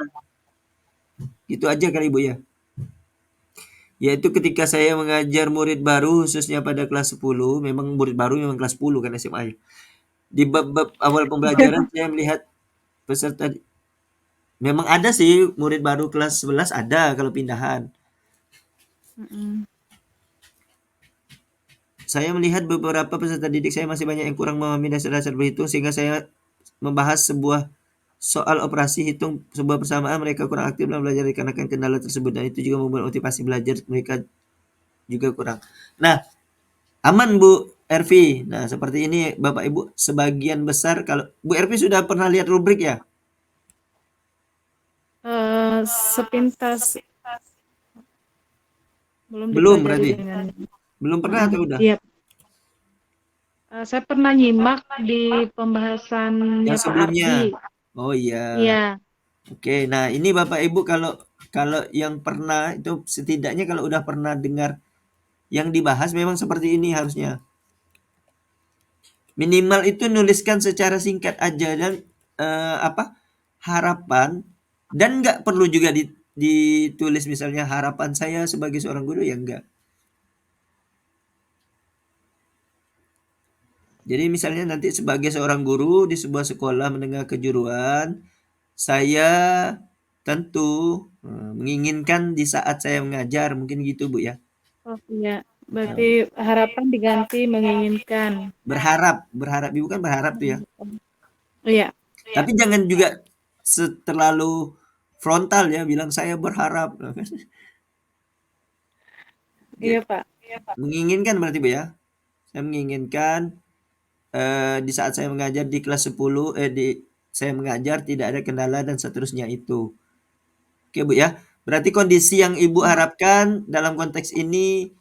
Gitu aja kali Bu ya. Yaitu ketika saya mengajar murid baru khususnya pada kelas 10, memang murid baru memang kelas 10 kan SMA ya. Di bab-bab awal pembelajaran saya melihat peserta memang ada sih murid baru kelas 11 ada kalau pindahan. Saya melihat beberapa peserta didik saya masih banyak yang kurang memahami dasar-dasar berhitung sehingga saya membahas sebuah soal operasi hitung sebuah persamaan mereka kurang aktif dalam belajar dikarenakan kendala tersebut dan itu juga membuat motivasi belajar mereka juga kurang. Nah, aman Bu Ervi. Nah, seperti ini Bapak Ibu sebagian besar kalau Bu Ervi sudah pernah lihat rubrik ya? Sepintas. Belum berarti. Belum pernah atau udah? Iya. Saya pernah nyimak di pembahasannya Yang sebelumnya. Pak Ardi. Oh iya. Iya. Oke, nah ini Bapak Ibu kalau yang pernah itu setidaknya kalau udah pernah dengar yang dibahas memang seperti ini harusnya. Minimal itu nuliskan secara singkat aja dan harapan dan nggak perlu juga ditulis misalnya harapan saya sebagai seorang guru ya enggak. Jadi misalnya nanti sebagai seorang guru di sebuah sekolah menengah kejuruan, saya tentu menginginkan di saat saya mengajar mungkin gitu Bu ya. Oh iya, berarti harapan diganti menginginkan. Berharap Ibu kan berharap tuh ya. Iya. Tapi jangan juga terlalu frontal ya bilang saya berharap. Iya Pak. Menginginkan berarti Bu ya. Saya menginginkan di saat saya mengajar di kelas 10 saya mengajar tidak ada kendala dan seterusnya itu. Oke Bu ya. Berarti kondisi yang Ibu harapkan dalam konteks ini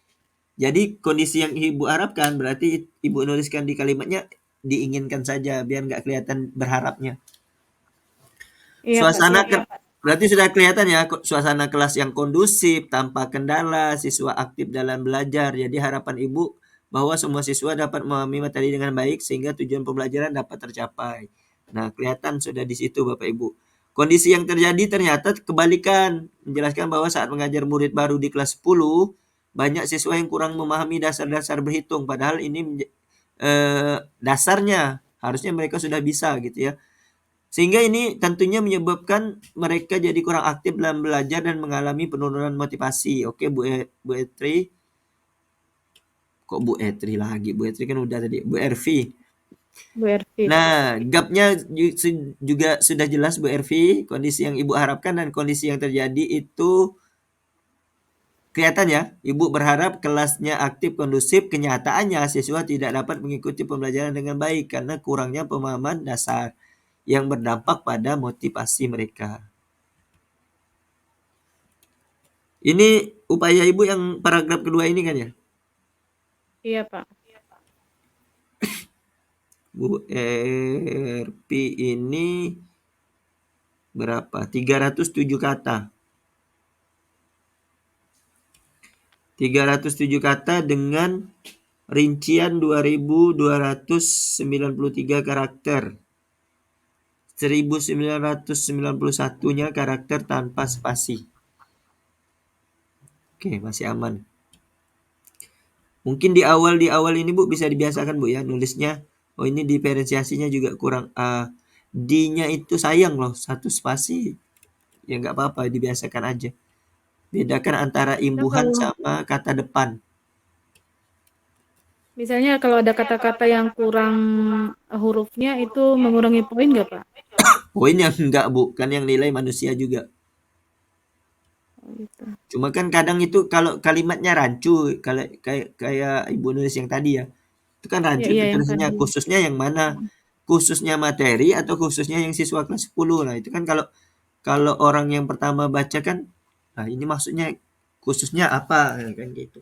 jadi kondisi yang Ibu harapkan berarti Ibu nuliskan di kalimatnya diinginkan saja biar nggak kelihatan berharapnya. Iya, Suasana Pak. berarti sudah kelihatan ya suasana kelas yang kondusif tanpa kendala, siswa aktif dalam belajar. Jadi harapan Ibu bahwa semua siswa dapat memahami materi dengan baik sehingga tujuan pembelajaran dapat tercapai. Nah, kelihatan sudah di situ Bapak Ibu. Kondisi yang terjadi ternyata kebalikan, menjelaskan bahwa saat mengajar murid baru di kelas 10, banyak siswa yang kurang memahami dasar-dasar berhitung padahal ini dasarnya harusnya mereka sudah bisa gitu ya. Sehingga ini tentunya menyebabkan mereka jadi kurang aktif dalam belajar dan mengalami penurunan motivasi. Oke, Bu Etri. Kok Bu Etri lagi? Bu Etri kan udah tadi. Bu Ervi. Bu Ervi. Nah, gapnya juga sudah jelas Bu Ervi. Kondisi yang Ibu harapkan dan kondisi yang terjadi itu Kelihatan ya, Ibu berharap kelasnya aktif kondusif, kenyataannya siswa tidak dapat mengikuti pembelajaran dengan baik karena kurangnya pemahaman dasar yang berdampak pada motivasi mereka. Ini upaya Ibu yang paragraf kedua ini kan ya? Iya, Pak. Bu RP ini berapa? 307 kata. 307 kata dengan rincian 2293 karakter. 1991-nya karakter tanpa spasi. Oke, masih aman. Mungkin di awal ini Bu bisa dibiasakan Bu ya nulisnya. Oh, ini diferensiasinya juga kurang. D-nya itu sayang loh, satu spasi. Ya nggak apa-apa, dibiasakan aja. Bedakan antara imbuhan sama kata depan. Misalnya kalau ada kata-kata yang kurang hurufnya itu mengurangi poin nggak, Pak? Poin yang enggak Bu, kan yang nilai manusia juga. Oh, gitu. Cuma kan kadang itu kalau kalimatnya rancu, kalau kayak Ibu nulis yang tadi ya. Itu kan rancu Iya, yang tulisannya, tadi. khususnya yang mana? Khususnya materi atau khususnya yang siswa kelas 10. Nah, itu kan kalau orang yang pertama baca kan, nah ini maksudnya khususnya apa kan gitu.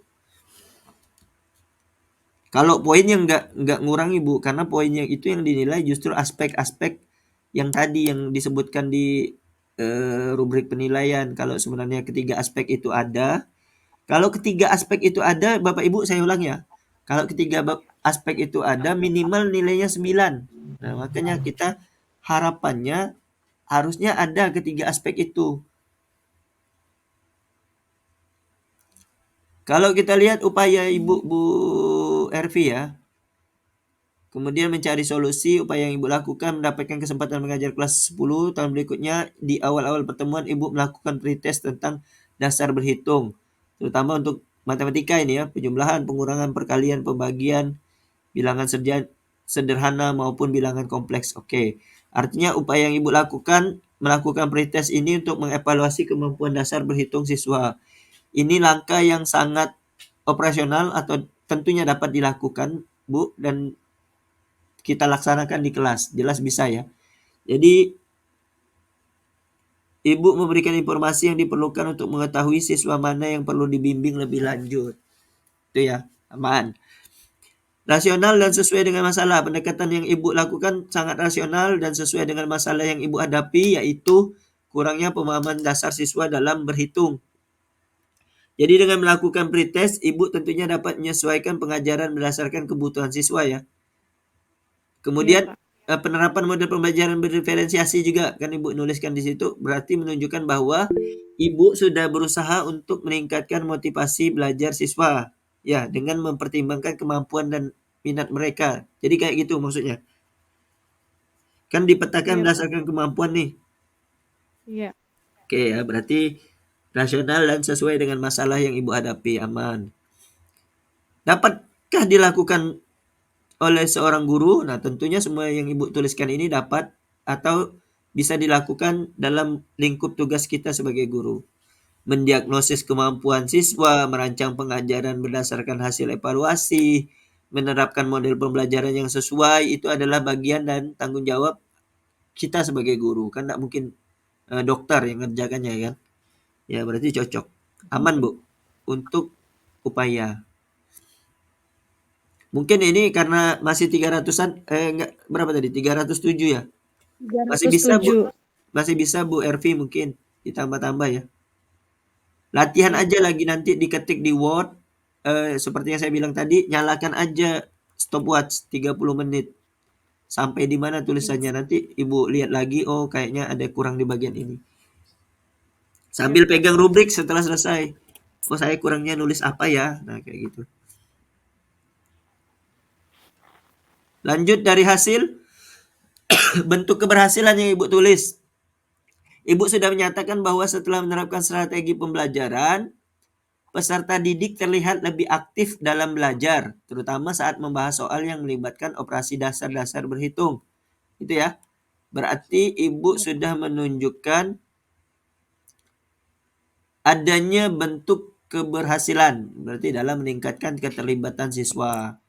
Kalau poin yang enggak ngurangi Bu, karena poin yang itu yang dinilai justru aspek-aspek yang tadi yang disebutkan di rubrik penilaian. Kalau sebenarnya ketiga aspek itu ada, Bapak Ibu saya ulang ya. Kalau ketiga aspek itu ada minimal nilainya 9. Nah, makanya kita harapannya harusnya ada ketiga aspek itu. Kalau kita lihat upaya Ibu Bu Ervi ya, kemudian mencari solusi upaya yang Ibu lakukan mendapatkan kesempatan mengajar kelas 10 tahun berikutnya. Di awal-awal pertemuan Ibu melakukan pretest tentang dasar berhitung, terutama untuk matematika ini ya, penjumlahan, pengurangan, perkalian, pembagian, bilangan sederhana maupun bilangan kompleks. Oke. Artinya upaya yang Ibu lakukan melakukan pretest ini untuk mengevaluasi kemampuan dasar berhitung siswa. Ini langkah yang sangat operasional atau tentunya dapat dilakukan, Bu, dan kita laksanakan di kelas. Jelas bisa ya. Jadi Ibu memberikan informasi yang diperlukan untuk mengetahui siswa mana yang perlu dibimbing lebih lanjut. Itu ya, aman. Rasional dan sesuai dengan masalah. Pendekatan yang Ibu lakukan sangat rasional dan sesuai dengan masalah yang Ibu hadapi, yaitu kurangnya pemahaman dasar siswa dalam berhitung. Jadi dengan melakukan pretest, Ibu tentunya dapat menyesuaikan pengajaran berdasarkan kebutuhan siswa ya. Kemudian penerapan model pembelajaran berdiferensiasi juga kan Ibu nuliskan di situ, berarti menunjukkan bahwa Ibu sudah berusaha untuk meningkatkan motivasi belajar siswa ya dengan mempertimbangkan kemampuan dan minat mereka. Jadi kayak gitu maksudnya. Kan dipetakan berdasarkan kemampuan nih. Iya. Oke ya, berarti rasional dan sesuai dengan masalah yang Ibu hadapi, aman. Dapatkah dilakukan oleh seorang guru? Nah, tentunya semua yang Ibu tuliskan ini dapat atau bisa dilakukan dalam lingkup tugas kita sebagai guru. Mendiagnosis kemampuan siswa, merancang pengajaran berdasarkan hasil evaluasi, menerapkan model pembelajaran yang sesuai, itu adalah bagian dan tanggung jawab kita sebagai guru. Kan tidak mungkin dokter yang ngerjakannya kan. Ya, berarti cocok. Aman, Bu, untuk upaya. Mungkin ini karena masih 300-an, enggak, berapa tadi? 307 ya? Masih bisa, Bu. 307. Masih bisa, Bu Ervi mungkin ditambah-tambah ya. Latihan aja lagi nanti diketik di Word, seperti yang saya bilang tadi, nyalakan aja stopwatch 30 menit. Sampai di mana tulisannya, nanti Ibu lihat lagi, oh kayaknya ada kurang di bagian ini. Sambil pegang rubrik setelah selesai. Oh, saya kurangnya nulis apa ya? Nah, kayak gitu. Lanjut dari hasil, bentuk keberhasilan yang Ibu tulis. Ibu sudah menyatakan bahwa setelah menerapkan strategi pembelajaran, peserta didik terlihat lebih aktif dalam belajar, terutama saat membahas soal yang melibatkan operasi dasar-dasar berhitung. Itu ya. Berarti Ibu sudah menunjukkan adanya bentuk keberhasilan, berarti dalam meningkatkan keterlibatan siswa.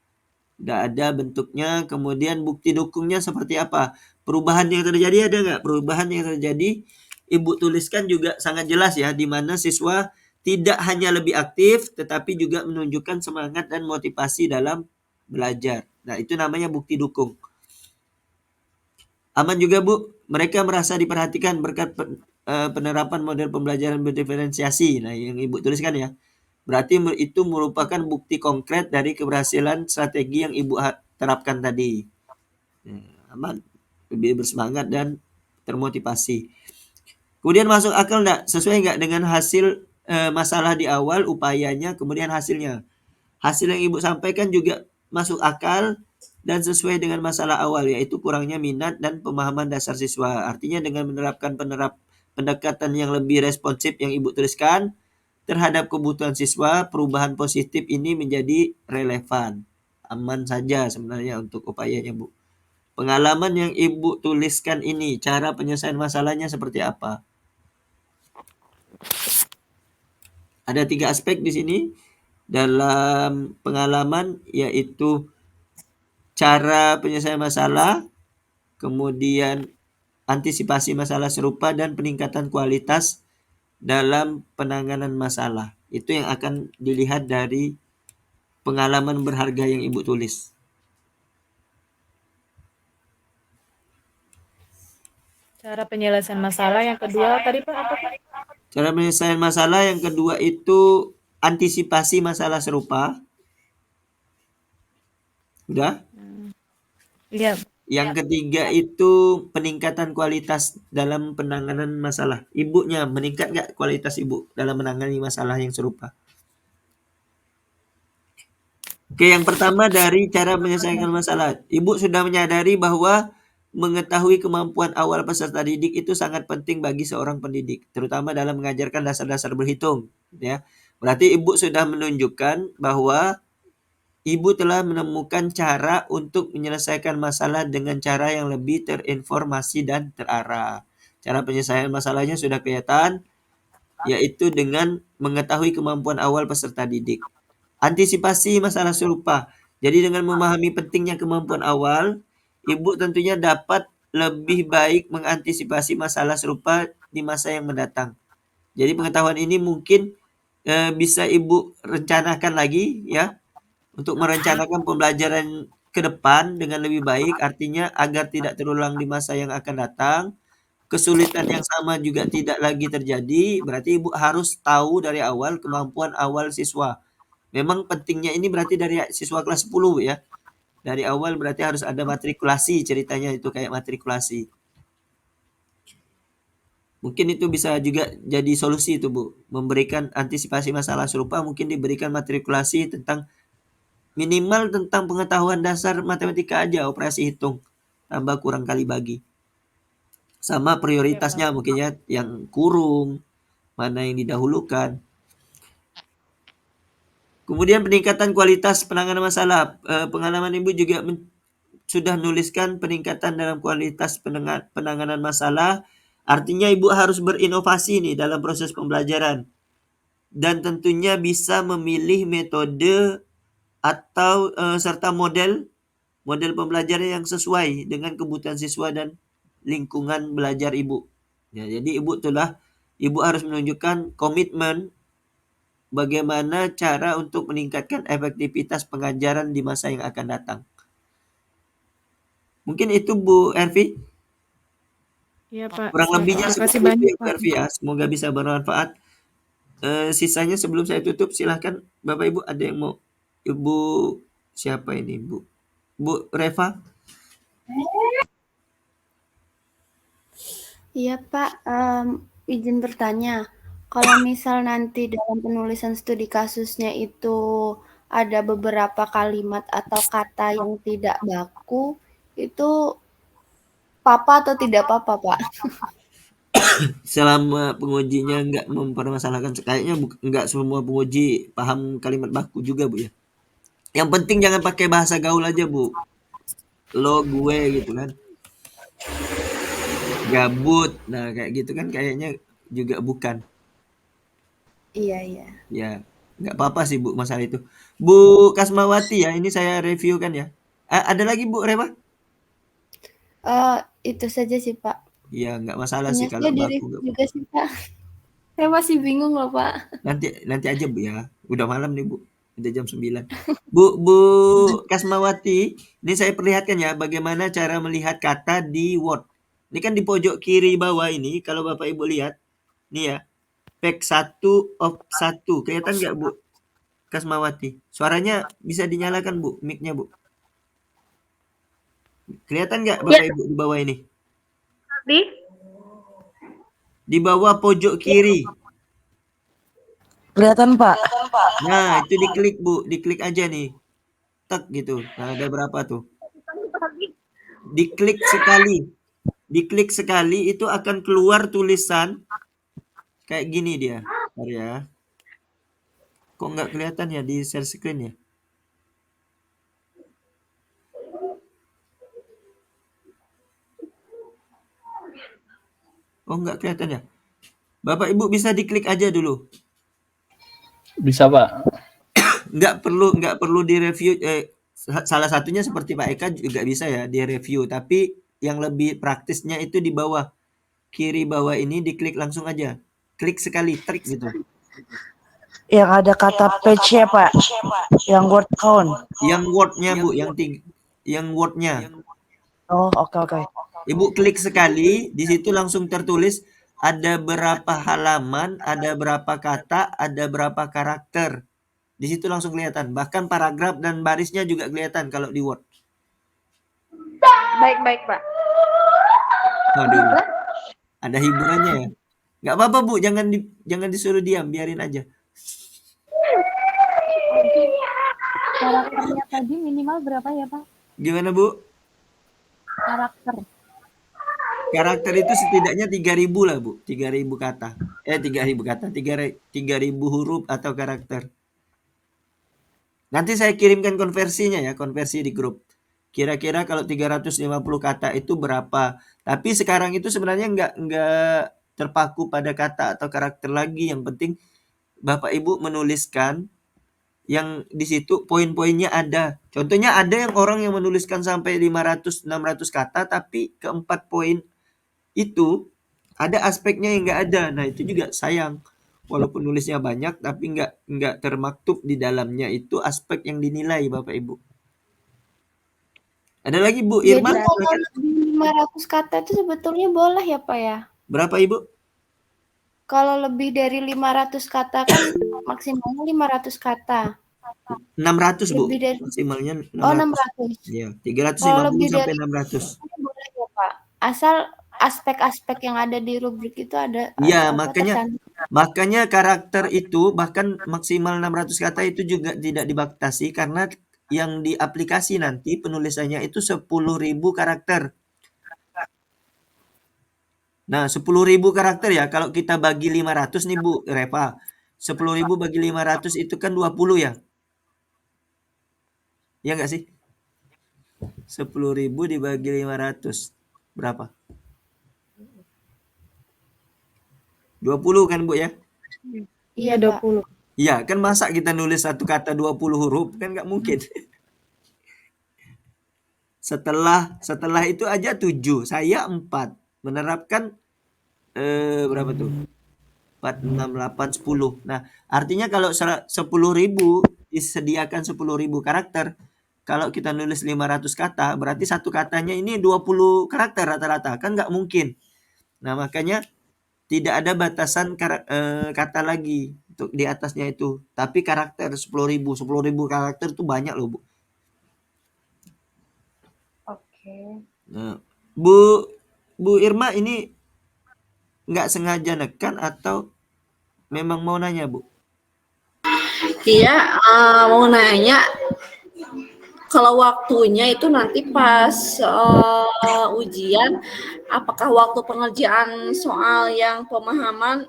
Udah ada bentuknya, kemudian bukti dukungnya seperti apa? Perubahan yang terjadi ada nggak? Perubahan yang terjadi Ibu tuliskan juga sangat jelas ya, di mana siswa tidak hanya lebih aktif, tetapi juga menunjukkan semangat dan motivasi dalam belajar. Nah, itu namanya bukti dukung. Aman juga Bu, mereka merasa diperhatikan berkat penerapan model pembelajaran berdiferensiasi. Nah, yang Ibu tuliskan ya. Berarti itu merupakan bukti konkret dari keberhasilan strategi yang Ibu terapkan tadi. Aman, lebih bersemangat dan termotivasi. Kemudian masuk akal enggak? Sesuai enggak dengan hasil masalah di awal, upayanya, kemudian hasilnya. Hasil yang Ibu sampaikan juga masuk akal dan sesuai dengan masalah awal, yaitu kurangnya minat dan pemahaman dasar siswa. Artinya dengan menerapkan pendekatan yang lebih responsif yang Ibu tuliskan terhadap kebutuhan siswa, perubahan positif ini menjadi relevan. Aman saja sebenarnya untuk upayanya, Bu. Pengalaman yang Ibu tuliskan ini, cara penyelesaian masalahnya seperti apa? Ada 3 aspek di sini dalam pengalaman, yaitu cara penyelesaian masalah, kemudian antisipasi masalah serupa, dan peningkatan kualitas dalam penanganan masalah. Itu yang akan dilihat dari pengalaman berharga yang Ibu tulis. Cara penyelesaian masalah yang kedua tadi Pak apa Pak? Cara penyelesaian masalah yang kedua itu antisipasi masalah serupa. Udah? Iya. Yang ketiga itu peningkatan kualitas dalam penanganan masalah. Ibunya meningkat nggak kualitas Ibu dalam menangani masalah yang serupa? Oke, yang pertama dari cara menyelesaikan masalah. Ibu sudah menyadari bahwa mengetahui kemampuan awal peserta didik itu sangat penting bagi seorang pendidik, terutama dalam mengajarkan dasar-dasar berhitung, ya. Berarti Ibu sudah menunjukkan bahwa Ibu telah menemukan cara untuk menyelesaikan masalah dengan cara yang lebih terinformasi dan terarah. Cara penyelesaian masalahnya sudah kelihatan, yaitu dengan mengetahui kemampuan awal peserta didik. Antisipasi masalah serupa. Jadi dengan memahami pentingnya kemampuan awal, Ibu tentunya dapat lebih baik mengantisipasi masalah serupa di masa yang mendatang. Jadi pengetahuan ini mungkin bisa Ibu rencanakan lagi ya, untuk merencanakan pembelajaran ke depan dengan lebih baik, artinya agar tidak terulang di masa yang akan datang. Kesulitan yang sama juga tidak lagi terjadi, berarti Ibu harus tahu dari awal kemampuan awal siswa. Memang pentingnya ini berarti dari siswa kelas 10 ya. Dari awal berarti harus ada matrikulasi, ceritanya itu kayak matrikulasi. Mungkin itu bisa juga jadi solusi itu Bu. Memberikan antisipasi masalah serupa, mungkin diberikan matrikulasi tentang minimal tentang pengetahuan dasar matematika aja, operasi hitung. Tambah kurang kali bagi. Sama prioritasnya mungkin ya, yang kurung, mana yang didahulukan. Kemudian peningkatan kualitas penanganan masalah. Pengalaman Ibu juga sudah nuliskan peningkatan dalam kualitas penanganan masalah. Artinya Ibu harus berinovasi nih dalam proses pembelajaran. Dan tentunya bisa memilih metode atau serta model pembelajaran yang sesuai dengan kebutuhan siswa dan lingkungan belajar Ibu. Ya, jadi Ibu harus menunjukkan komitmen bagaimana cara untuk meningkatkan efektivitas pengajaran di masa yang akan datang. Mungkin itu Bu Ervi. Iya Pak. Kurang lebihnya Terima kasih seperti banyak itu Bu Pak. Ervi ya. Semoga bisa bermanfaat. Sisanya sebelum saya tutup silahkan Bapak Ibu ada yang mau. Ibu siapa ini Bu? Bu Reva? Iya Pak, izin bertanya. Kalau misal nanti dalam penulisan studi kasusnya itu ada beberapa kalimat atau kata yang tidak baku, itu apa atau tidak apa-apa Pak? Selama pengujinya nggak mempermasalahkan, kayaknya nggak semua penguji paham kalimat baku juga Bu ya. Yang penting jangan pakai bahasa gaul aja Bu. Lo, gue gitu kan. Gabut, nah kayak gitu kan kayaknya juga bukan. Iya, iya. Ya, nggak apa-apa sih Bu masalah itu. Bu Kasmawati ya, ini saya review kan ya. Ada lagi Bu Rema? Itu saja sih, Pak. Iya, nggak masalah sih Punya kalau saya baku. di-review juga sih, Pak. Saya masih bingung loh, Pak. Nanti aja Bu ya. Udah malam nih Bu. Udah jam 9. Bu Kasmawati, ini saya perlihatkan ya bagaimana cara melihat kata di Word. Ini kan di pojok kiri bawah ini, kalau Bapak Ibu lihat, nih ya, pack 1 of 1. Kelihatan nggak Bu Kasmawati? Suaranya bisa dinyalakan Bu, mic-nya Bu. Kelihatan nggak Bapak Ibu di bawah ini? Di bawah pojok kiri. Kelihatan, Pak. Nah, itu diklik Bu, diklik aja nih. Tek gitu. Nah, ada berapa tuh? Diklik sekali. Diklik sekali itu akan keluar tulisan kayak gini dia. Bentar ya. Kok nggak kelihatan ya di share screen ya? Oh, nggak kelihatan ya? Bapak Ibu bisa diklik aja dulu. Bisa, Pak. Nggak perlu direview. Salah satunya seperti Pak Eka juga bisa ya direview. Tapi yang lebih praktisnya itu di bawah. Kiri bawah ini diklik langsung aja. Klik sekali, tek gitu. Yang ada kata page-nya, Pak. Yang word count. Yang word-nya Bu, yang word-nya. Oh, oke. Ibu klik sekali, di situ langsung tertulis ada berapa halaman, ada berapa kata, ada berapa karakter. Di situ langsung kelihatan. Bahkan paragraf dan barisnya juga kelihatan kalau di Word. Baik, Pak. Waduh, ada hiburannya ya. Nggak apa-apa Bu, jangan disuruh diam, biarin aja. Karakternya tadi minimal berapa ya, Pak? Gimana Bu? Karakter. Karakter itu setidaknya 3.000 lah Bu, 3.000 kata. 3.000 kata, 3.000 huruf atau karakter. Nanti saya kirimkan konversinya ya, konversi di grup. Kira-kira kalau 350 kata itu berapa? Tapi sekarang itu sebenarnya nggak terpaku pada kata atau karakter lagi. Yang penting Bapak Ibu menuliskan yang di situ poin-poinnya ada. Contohnya ada yang orang yang menuliskan sampai 500-600 kata tapi keempat poin itu ada aspeknya yang nggak ada. Nah, itu juga sayang. Walaupun nulisnya banyak tapi nggak termaktub di dalamnya itu aspek yang dinilai Bapak Ibu. Ada lagi Bu Jadi Irma? kalau lebih 500 kata itu sebetulnya boleh ya, Pak ya? Berapa Ibu? Kalau lebih dari 500 kata kan maksimalnya 500 kata. 600 Bu. Lebih dari Maksimalnya 600. Oh, 600. Iya, Kalau 350 lebih sampai dari 600. boleh ya, Pak. Asal aspek-aspek yang ada di rubrik itu ada Iya, tercantum. makanya karakter itu bahkan maksimal 600 kata itu juga tidak dibatasi karena yang di aplikasi nanti penulisannya itu 10.000 karakter. Nah, 10.000 karakter ya. Kalau kita bagi 500 nih Bu Reva. 10.000 bagi 500 itu kan 20 ya. Ya nggak sih? 10.000 dibagi 500. Berapa? 20 kan Bu ya? Iya, Iya, Pak. 20. Iya, kan masa kita nulis satu kata 20 huruf? Kan nggak mungkin. Setelah itu aja 7, saya 4. Menerapkan berapa tuh? 4, 6, 8, 10. Nah, artinya kalau 10.000 disediakan 10.000 karakter, kalau kita nulis 500 kata, berarti satu katanya ini 20 karakter rata-rata. Kan nggak mungkin. Nah, makanya tidak ada batasan kata lagi untuk di atasnya itu. Tapi karakter 10.000 karakter itu banyak loh, Bu. Oke. Nah, Bu Irma ini nggak sengaja nekan atau memang mau nanya, Bu? Iya, mau nanya, kalau waktunya itu nanti pas ujian, apakah waktu pengerjaan soal yang pemahaman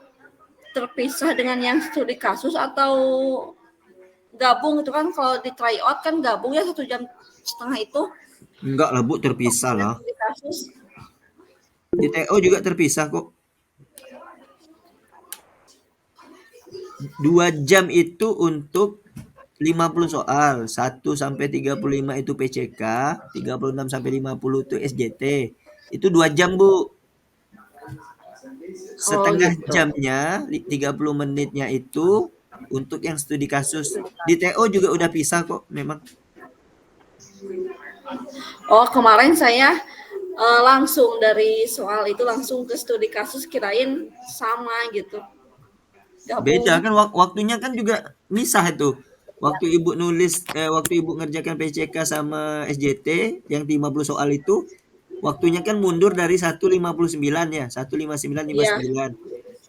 terpisah dengan yang studi kasus atau gabung itu kan? Kalau di tryout kan gabung ya 1,5 jam itu. Enggak lah, Bu, terpisah lah. Studi kasus. Di TO juga terpisah kok. 2 jam itu untuk 50 soal, 1 sampai 35 itu PCK, 36 sampai 50 itu SJT. Itu 2 jam, Bu. Setengah gitu. jamnya, 30 menitnya itu untuk yang studi kasus. Di TO juga udah pisah kok memang. Oh, kemarin saya langsung dari soal itu langsung ke studi kasus, kirain sama gitu. Beda Gabung. kan waktunya kan juga misah itu. Waktu Ibu waktu Ibu ngerjakan PCK sama SJT yang 50 soal itu, waktunya kan mundur dari 159 ya, 159, Iya. 59.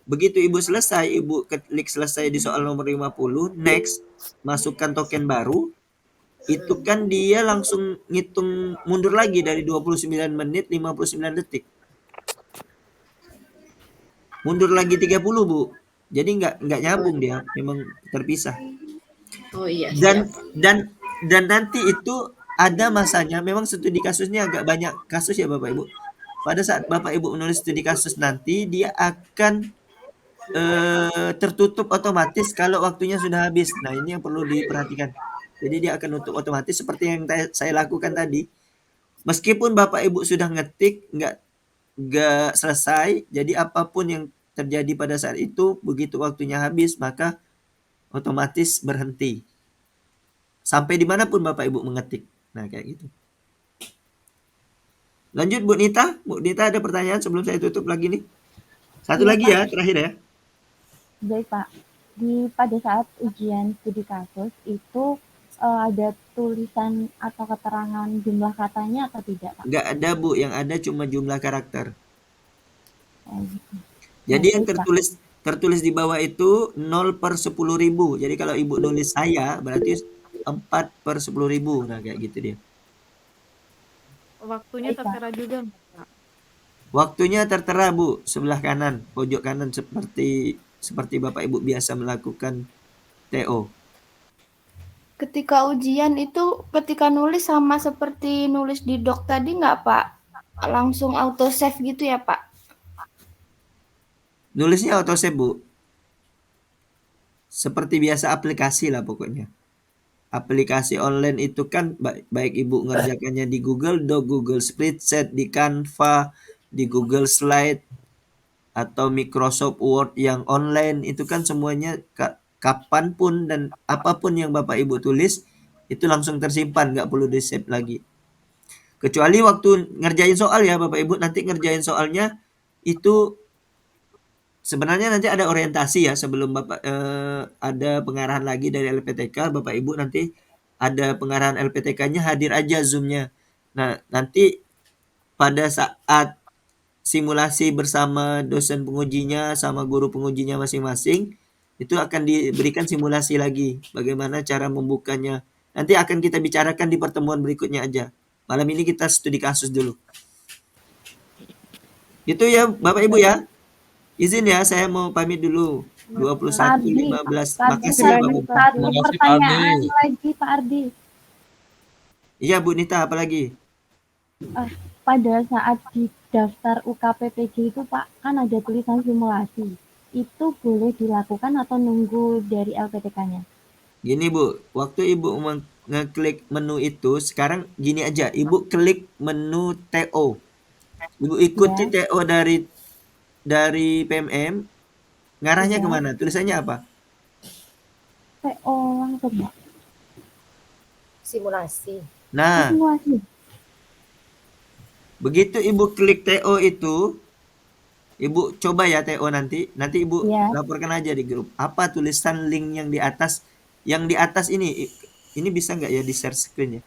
Begitu Ibu selesai, Ibu klik selesai di soal nomor 50, next, masukkan token baru, itu kan dia langsung ngitung mundur lagi dari 29 menit 59 detik. Mundur lagi 30, Bu. Jadi nggak nyambung dia, memang terpisah. Oh iya, Dan siap. dan nanti itu ada masanya memang studi kasusnya agak banyak kasus ya Bapak Ibu. Pada saat Bapak Ibu menulis studi kasus nanti dia akan tertutup otomatis kalau waktunya sudah habis. Nah, ini yang perlu diperhatikan. Jadi dia akan tutup otomatis seperti yang saya lakukan tadi. Meskipun Bapak Ibu sudah ngetik nggak selesai, jadi apapun yang terjadi pada saat itu begitu waktunya habis maka otomatis berhenti. Sampai dimanapun Bapak Ibu mengetik. Nah, kayak gitu. Lanjut Bu Nita. Bu Nita ada pertanyaan sebelum saya tutup lagi nih. Satu Iya, lagi Pak. ya, terakhir ya. Baik, Pak. Pada saat ujian studi kasus itu ada tulisan atau keterangan jumlah katanya atau tidak, Pak? Nggak ada Bu, yang ada cuma jumlah karakter. Oh, gitu. Jadi yang Baik, Pak. tertulis di bawah itu 0/10.000. Jadi kalau Ibu nulis saya berarti 4/10.000. Nah, kayak gitu dia. Waktunya Baik, Pak. tertera juga nggak, Pak? Waktunya tertera Bu, sebelah kanan, pojok kanan seperti Bapak Ibu biasa melakukan TO. Ketika ujian itu, ketika nulis sama seperti nulis di doc tadi nggak, Pak? Langsung auto save gitu ya, Pak? Nulisnya auto save Bu. Seperti biasa aplikasi lah pokoknya. Aplikasi online itu kan baik Ibu ngerjakannya di Google Doc, Google Spreadsheet, di Canva, di Google Slide, atau Microsoft Word yang online, itu kan semuanya kapanpun dan apapun yang Bapak Ibu tulis, itu langsung tersimpan, nggak perlu di-save lagi. Kecuali waktu ngerjain soal ya Bapak Ibu, nanti ngerjain soalnya itu sebenarnya nanti ada orientasi ya sebelum Bapak ada pengarahan lagi dari LPTK, Bapak Ibu nanti ada pengarahan LPTK-nya hadir aja Zoom-nya. Nah, nanti pada saat simulasi bersama dosen pengujinya sama guru pengujinya masing-masing, itu akan diberikan simulasi lagi bagaimana cara membukanya. Nanti akan kita bicarakan di pertemuan berikutnya aja. Malam ini kita studi kasus dulu. Itu ya Bapak Ibu ya. Izin ya, saya mau pamit dulu. 21.15. Makasih ya Bapak Ibu. Satu Terima kasih, Pak pertanyaan Ardi. lagi, Pak Ardi. Iya Bu Nita, apa lagi? Pada saat di daftar UKPPG itu, Pak, kan ada tulisan simulasi. Itu boleh dilakukan atau nunggu dari LPTK-nya? Gini Bu, waktu Ibu ngeklik menu itu, sekarang gini aja, Ibu klik menu TO. Ibu ikuti Ya. TO dari PMM, ngarahnya Iya. kemana? Tulisannya apa? PO langsung, Pak. Simulasi. Nah, Simulasi. begitu Ibu klik TO itu, Ibu coba ya TO nanti Ibu Iya. laporkan aja di grup. Apa tulisan link yang di atas? Yang di atas ini bisa nggak ya di share screen ya?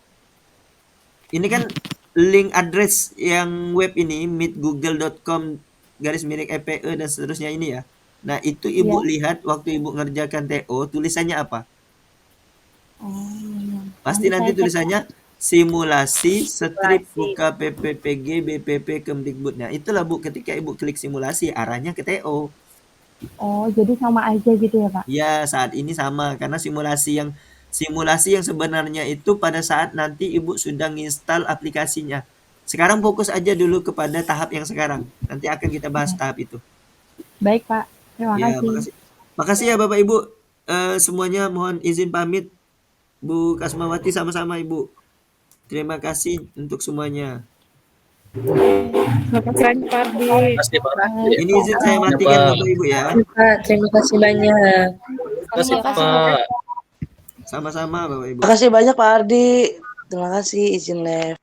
Ini kan link address yang web ini meetgoogle.com/EPE dan seterusnya ini ya. Nah, itu Ibu Iya. lihat waktu Ibu ngerjakan TO, tulisannya apa? Oh, iya. Pasti nanti saya cek, tulisannya simulasi strip Simulasi. UKPPPG BPP Kemdikbud. Nah, itulah Bu, ketika Ibu klik simulasi arahnya ke TO. Oh, jadi sama aja gitu ya, Pak? Ya, saat ini sama karena simulasi yang sebenarnya itu pada saat nanti Ibu sudah nginstal aplikasinya. Sekarang fokus aja dulu kepada tahap yang sekarang. Nanti akan kita bahas tahap itu. Baik, Pak. Terima Ya, kasih. makasih. Makasih ya Bapak Ibu. Semuanya mohon izin pamit. Bu Kasmawati sama-sama Ibu. Terima kasih untuk semuanya. Terima kasih banyak Pak Ardi. Terima kasih Pak. Ini izin saya matikan Pak. Bapak Ibu ya. Pak, terima kasih banyak. Terima kasih Pak. Sama-sama Bapak Ibu. Terima kasih banyak Pak Ardi. Terima kasih izin live.